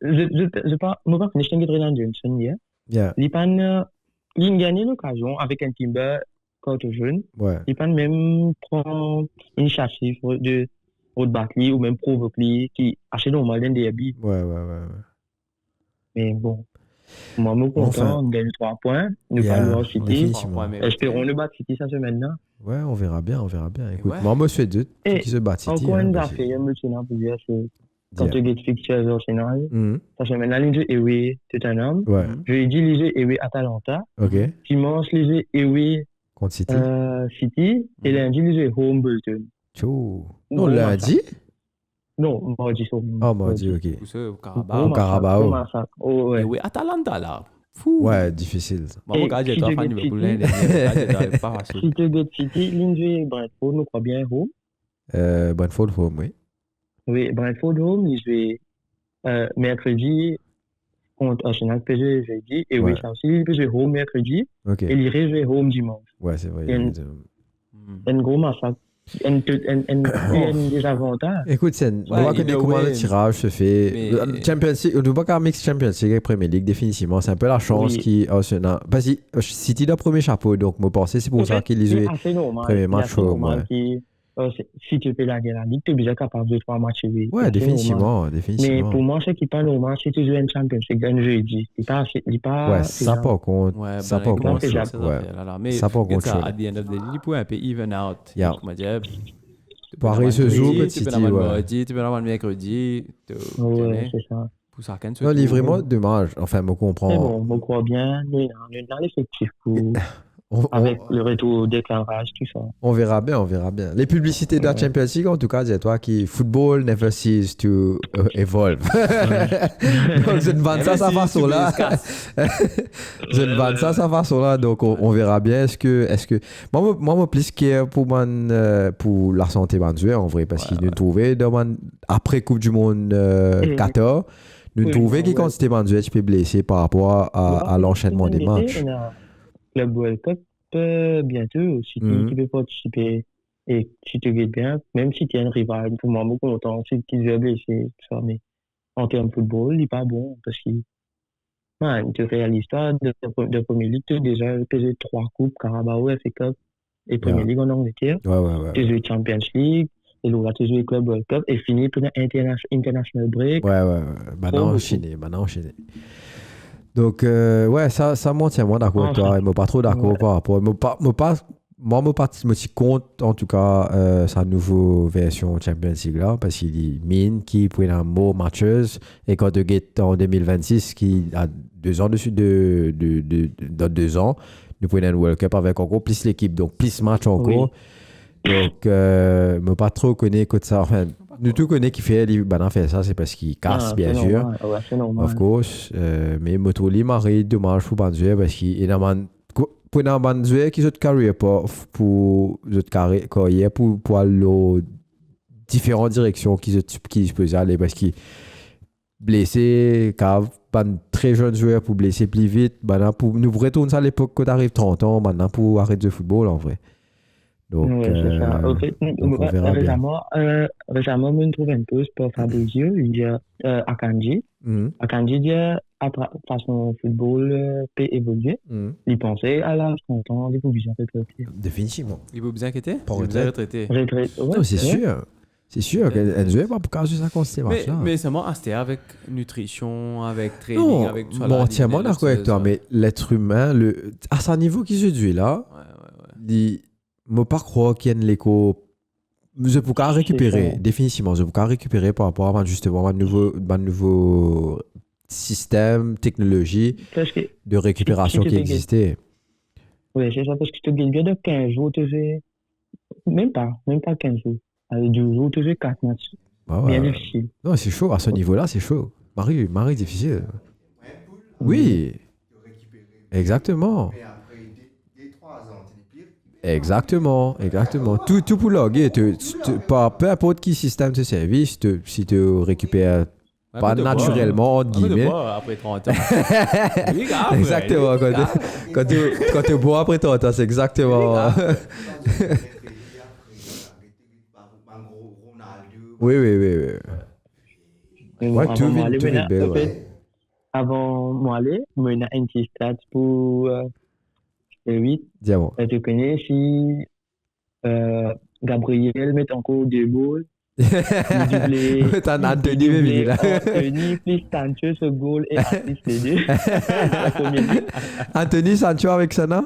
Speaker 4: je pas fini de Renan Johnson hier. Il a gagné l'occasion avec un Timber quand jeune. Il a même prendre une initiative de Barkley ou même provoquer qui est assez normal dans des habits.
Speaker 1: Ouais.
Speaker 4: Mais bon. Moi, je suis content, on gagne 3 points. Nous parlons City. Espérons le battre City cette semaine-là.
Speaker 1: Ouais, on verra bien. Écoute, moi, je suis deux qui se battent City.
Speaker 4: Encore une affaire, je me souviens pour dire, c'est quand tu gagnes fixture Arsenal, cette semaine-là, l'un Ewe Tottenham. Jeudi, les Ewe Atalanta. Dimanche, les Ewe
Speaker 1: contre
Speaker 4: City. Et lundi, les Home Bolton.
Speaker 1: Non, lundi?
Speaker 4: Non, mardi.
Speaker 1: Mardi, ok.
Speaker 2: Au
Speaker 1: Carabao.
Speaker 2: Oui, Atalanta là.
Speaker 1: Ouais, difficile.
Speaker 2: Moi, regarde, j'ai trois fans de Liverpool.
Speaker 4: Si tu gagnes City, l'Indy Brentford, nous croit bien Home.
Speaker 1: Brentford Home, oui.
Speaker 4: Oui, Brentford Home, ils jouent mercredi contre Arsenal, PSG jeudi. Et oui, ça aussi, ils jouent Home mercredi. Et ils jouent Home dimanche.
Speaker 1: Ouais, c'est vrai.
Speaker 4: Un gros massacre. Un désavantage.
Speaker 1: Écoute, on voit que comment le tirage se fait. Champions League, on ne doit pas mixer Champions League et Premier League, définitivement. C'est un peu la chance qui. Parce que City a le premier chapeau, donc je pense c'est pour ça qu'il jouait le premier match.
Speaker 4: Si tu peux la Ligue, tu es déjà capable de 3 matchs.
Speaker 1: Ouais, définitivement.
Speaker 4: Mais pour moi, ce qui n'est pas normal, c'est que tu joues un Champions League un jeudi.
Speaker 1: Ouais, ça pas compte. Ça pas compte.
Speaker 2: Ça pas compte. À the end of the day, il peut un peu even out.
Speaker 1: Pareil ce jour, petit
Speaker 2: City. Tu peux l'avoir le mercredi.
Speaker 4: Ouais, c'est ça.
Speaker 1: Non, il est vraiment dommage. Enfin, je comprends.
Speaker 4: Mais bon, je crois bien. Nous, dans l'effectif pour. Avec le retour d'éclairage, tout ça.
Speaker 1: On verra bien. Les publicités de la Champions League, en tout cas, dis-toi qui football never ceases to evolve. Donc, je ne vends ça sa façon-là. Donc on verra bien. Est-ce que... Moi, plus care pour la santé de en vrai, parce qu'il nous trouvait après Coupe du Monde 14, nous trouvait qu'il quantité de tu peux blesser par rapport à l'enchaînement des matchs.
Speaker 4: Le World Cup bientôt, si tu peux participer et si tu gagnes bien, même si tu es un rival, pour moi, beaucoup longtemps, si tu es blessé, tout ça, mais en termes de football, il n'est pas bon parce que tu réalises pas de Premier League, tu as déjà pesé 3 coupes, Carabao, FA Cup et Premier League en Angleterre. Tu joues Champions League, et là, tu joues Club World Cup et fini pour International Break.
Speaker 1: Maintenant enchaîné. Donc, ça m'en tient moins d'accord avec toi. Je ne suis pas trop d'accord par rapport. Moi, je suis compte, en tout cas, sa nouvelle version Champions League là, parce qu'il y a Mine qui prend un mot matcheuse et quand tu es en 2026, qui a 2 ans dessus, dans 2 ans, nous prenons un World Cup avec encore plus l'équipe, donc plus match encore. Donc, je ne pas trop connaître ça. Enfin, nous tous connaissons qui fait ça, c'est parce qu'il casse, bien sûr. Of course. Mais Motoli Marie, dommage pour Banzué parce qu'il y a pour un Banzué qui a une carrière pour aller dans différentes directions qui peuvent aller parce qu'il blessé, cave, pas un très jeune joueur pour blesser plus vite. Pour nous retourner ça à l'époque quand tu arrives 30 ans, maintenant pour arrêter le football en vrai. Donc,
Speaker 4: c'est ça. En fait, récemment, je me trouve un peu pour Fabrizio, il dit Akanji. Akanji dit façon football peut évoluer. Il pensait à l'âge 30 ans, il faut bien retraiter.
Speaker 1: Définitivement.
Speaker 2: Il faut bien quitter.
Speaker 1: Pour
Speaker 2: retraiter.
Speaker 1: Non, c'est sûr. C'est sûr qu'elle ne jouait pas pour cause de ça quand
Speaker 2: mais seulement c'était avec nutrition, avec training,
Speaker 1: non,
Speaker 2: avec
Speaker 1: tout ça. Bon, entièrement d'accord avec toi, mais l'être humain, à ce niveau qui se dit là, il ne peut pas croire qu'il y a une l'écho. Je peux pas récupérer, définitivement. Je peux pas récupérer par rapport à justement un nouveau système, technologie de récupération qui existait.
Speaker 4: Oui, c'est ça, parce que tu gagnes de 15 jours, tu fais. Même pas 15 jours. Avec 12 jours, tu fais 4 matchs. Bien difficile.
Speaker 1: Non, c'est chaud. À ce niveau-là, c'est chaud. Marie, difficile. Oui. Exactement. Mais après, dès 3 ans, tu es pire. Exactement. Tout pour loguer. Peu importe qui système de service, si tu récupères pas naturellement, entre guillemets.
Speaker 2: Après 30 ans.
Speaker 1: Exactement. Quand tu bois après 30 ans, c'est exactement. Oui.
Speaker 4: Avant moi aller, moi j'ai un petit stade pour 8.
Speaker 1: Diamant.
Speaker 4: Tu connais si Gabriel met encore 2 goals.
Speaker 1: T'as Anthony Méville là.
Speaker 4: Anthony plus Sancho ce goal et assist les deux.
Speaker 1: Anthony Sancho avec Sana?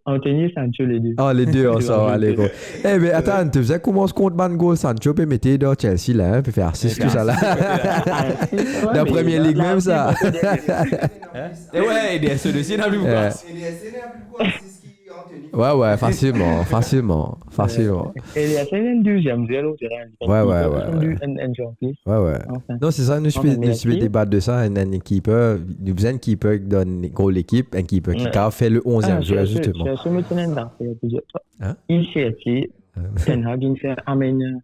Speaker 4: Anthony Sancho les deux.
Speaker 1: Ah, les deux ensemble, allez go. Eh mais attends, tu faisais comment ce compte ban goal Sancho peut mettre dans Chelsea là, peut faire assist tout ça là. La première ligue même ça.
Speaker 2: Et ouais, il est celui-ci n'a plus quoi.
Speaker 1: Ouais, facilement.
Speaker 4: Et c'est un deuxième duel terrain.
Speaker 1: Ouais. Non, c'est ça, nous peux débattre de ça. Un keeper, nous faisons un keeper qui donne gros l'équipe, un keeper qui a fait le 11e joueur, justement.
Speaker 4: Il cherche, Ten Hag, il fait amener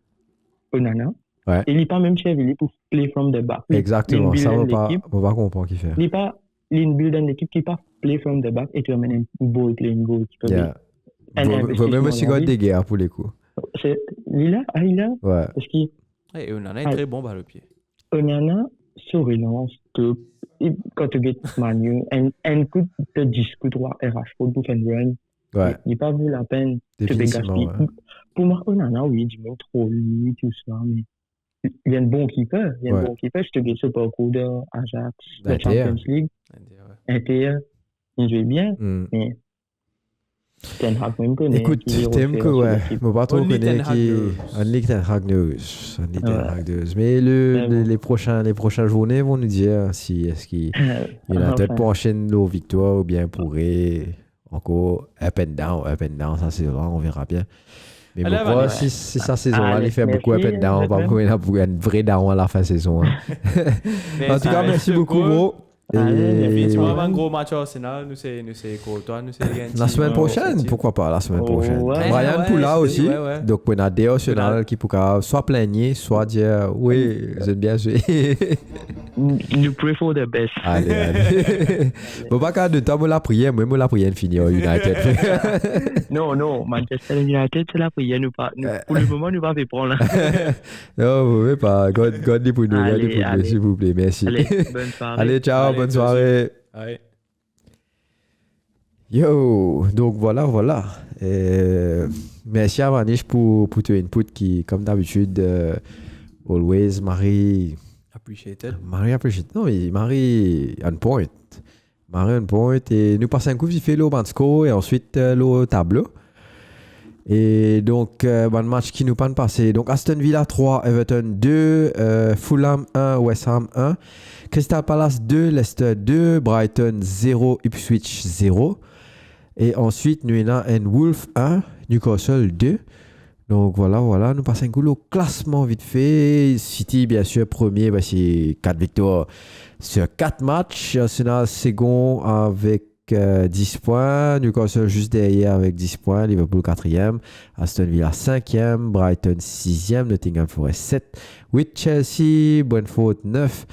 Speaker 4: Onana.
Speaker 1: Ouais.
Speaker 4: Il n'est pas même servi pour play from the back.
Speaker 1: Exactement, ça on va pas comprendre qui fait.
Speaker 4: Il n'est pas build une équipe qui pas play from the back et tu amènes un ball playing goal.
Speaker 1: Vaut même aussi gagner des guerres pour les coups.
Speaker 4: Il a.
Speaker 1: Ouais.
Speaker 2: Parce qu'il. Et Onana est très bon par le pied.
Speaker 4: Onana, sur relance, quand tu gagnes Manu, un coup de 10 coups droit et Rashford pour faire une run.
Speaker 1: Ouais.
Speaker 4: Il n'a pas vu la peine de gaspiller. Ouais. Pour moi, Onana, oui, du même trop lui, tout ça, mais il y a un bon keeper. Je te dis ce parcours de Ajax, de Champions League. Inter, il joue bien, mais Ten Hag même connaît.
Speaker 1: Écoute, t'aimes que, ouais, je ne pas trop connaître qui. Only Ten Hag news. Mais les prochaines journées vont nous dire si est-ce qu'il y a peut-être pour enchaîner nos victoires ou bien pourrait encore up and down, ça c'est là, on verra bien. Mais pourquoi si sa saison-là, il fait beaucoup up and down, pas pour une vraie down à la fin de saison. En tout cas, merci beaucoup, bro.
Speaker 2: Et tu vas avoir un gros match Arsenal, nous c'est toi, nous c'est
Speaker 1: la semaine prochaine, pourquoi pas la semaine prochaine. Brian Poula aussi, donc on a des Arsenal qui pourra soit plaigner, soit dire oui, vous êtes bien joué.
Speaker 4: Nous préférons the best.
Speaker 1: Allez. Bon, pas qu'à de temps, la prière, moi la prière finie au United.
Speaker 4: Non, Manchester United, c'est la prière, pour le moment, nous pas fait prendre.
Speaker 1: Non, vous ne pouvez pas. God pour nous, s'il vous plaît, merci.
Speaker 4: Allez, bonne soirée.
Speaker 1: Allez, ciao, bonne soirée.
Speaker 2: Allez.
Speaker 1: Yo, donc voilà. Merci à Manish pour ton input qui, comme d'habitude, always, Marie appreciated. Non, Marie on point. Et nous passons un coup vite fait le score et ensuite le tableau. Et donc, bon match qui nous pas passé. Donc, Aston Villa 3, Everton 2, Fulham 1, West Ham 1, Crystal Palace 2, Leicester 2, Brighton 0, Ipswich 0. Et ensuite, nous avons un Wolves 1, Newcastle 2. Donc, voilà. Nous passons un coup au classement vite fait. City, bien sûr, premier, c'est 4 victoires sur 4 matchs. Arsenal second avec 10 points, Newcastle juste derrière avec 10 points, Liverpool 4e, Aston Villa 5e, Brighton 6e, Nottingham Forest 7, 8 Chelsea, Brentford 9,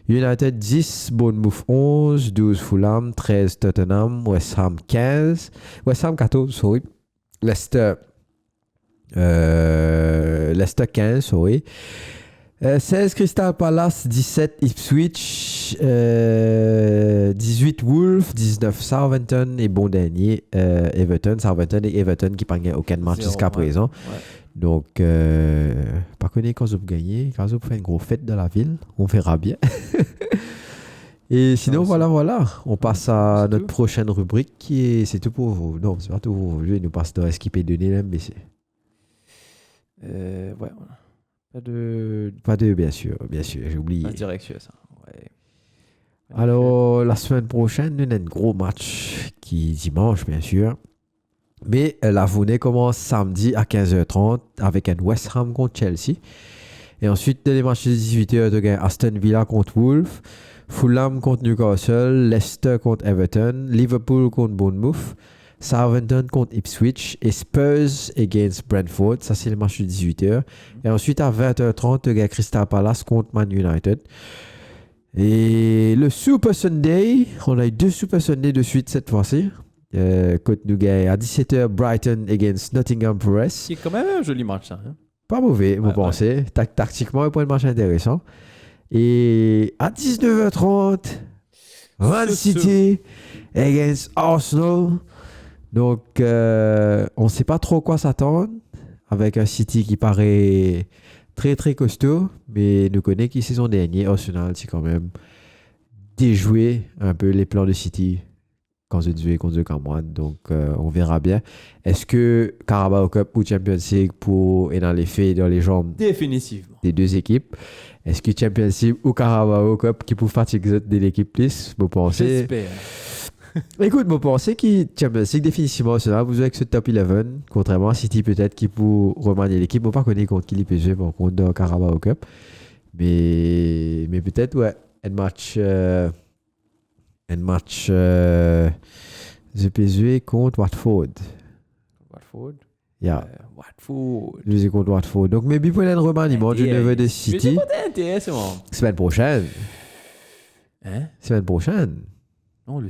Speaker 1: United 10, Bournemouth 11, 12 Fulham, 13 Tottenham, West Ham 14, Leicester 15, 16 Crystal Palace, 17 Ipswich, match 18 Wolves, 19 Southampton et bon dernier Everton. Southampton et Everton qui n'ont gagné aucun match jusqu'à présent. Ouais. Donc, pas connu quand vous gagnez, quand vous faites une grosse fête dans la ville, on verra bien. Et sinon, voilà. On passe à notre prochaine rubrique qui est. C'est tout pour vous. Non, c'est pas tout pour vous. Nous passe dans Skipper de l'MBC.
Speaker 2: Ouais.
Speaker 1: Pas de, bien sûr, j'ai oublié.
Speaker 2: Pas direct sur ça. Ouais.
Speaker 1: Alors, la semaine prochaine, nous avons un gros match qui est dimanche, bien sûr. Mais la journée commence samedi à 15h30 avec un West Ham contre Chelsea. Et ensuite, les matchs de 18h, tu as Aston Villa contre Wolves, Fulham contre Newcastle, Leicester contre Everton, Liverpool contre Bournemouth, Southampton contre Ipswich et Spurs against Brentford. Ça, c'est le match de 18h. Et ensuite, à 20h30, tu as Crystal Palace contre Man United. Et le Super Sunday, on a eu 2 Super Sunday de suite cette fois-ci. Côte Nougat à 17h, Brighton against Nottingham Forest.
Speaker 2: C'est quand même un joli match, ça. Hein?
Speaker 1: Pas mauvais, vous pensez. Tactiquement, un point de match intéressant. Et à 19h30, Man City against Arsenal. Donc, on ne sait pas trop quoi s'attendre avec un City qui paraît très très costaud, mais nous connaissons qui saison dernière, Arsenal, c'est quand même déjoué un peu les plans de City quand ils jouent contre Cameroun. Donc, on verra bien. Est-ce que Carabao Cup ou Champions League est dans les faits, dans les jambes
Speaker 2: définitivement
Speaker 1: des deux équipes? Est-ce que Champions League ou Carabao Cup qui peut fatiguer de l'équipe plus? Vous pensez?
Speaker 2: J'espère.
Speaker 1: Écoute, vous pensez que Champions League définitivement cela, vous jouez avec ce top 11, contrairement à City peut-être qui peut remanier l'équipe. On ne pas connaître contre qui il peut jouer par contre dans Carabao Cup. Mais peut-être, ouais, un match je peux jouer contre Watford. Yeah.
Speaker 2: Watford.
Speaker 1: Je joue contre Watford. Donc, maybe pour un remaniement du neveu de City.
Speaker 2: C'est intéressant.
Speaker 1: Semaine prochaine.
Speaker 2: Hein?
Speaker 1: Semaine prochaine.
Speaker 2: Non,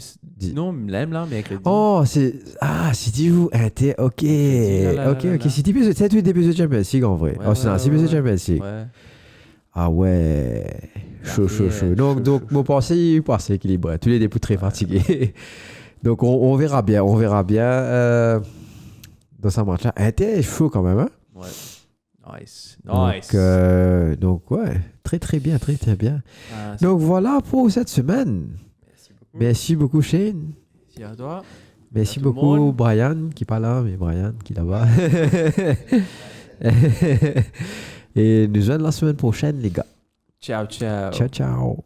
Speaker 2: non, là, mercredi.
Speaker 1: Oh, City joue Inter. Ok. Ok. City peut être des besoins de Champions League en vrai. C'est besoin de Champions League. Ah ouais. Chaud. Donc, mon pensée est équilibré. Tous les débuts très fatigués. Donc, on verra bien. Dans ce match-là. Inter est chaud quand même. Hein?
Speaker 2: Ouais. Nice.
Speaker 1: Donc, ouais. Très bien. Donc, voilà pour cette semaine. Merci beaucoup, Shane.
Speaker 2: Merci à toi.
Speaker 1: Merci beaucoup, Brian, qui n'est pas là, mais Brian, qui est là-bas. Et nous allons la semaine prochaine, les gars.
Speaker 2: Ciao.
Speaker 1: Ciao.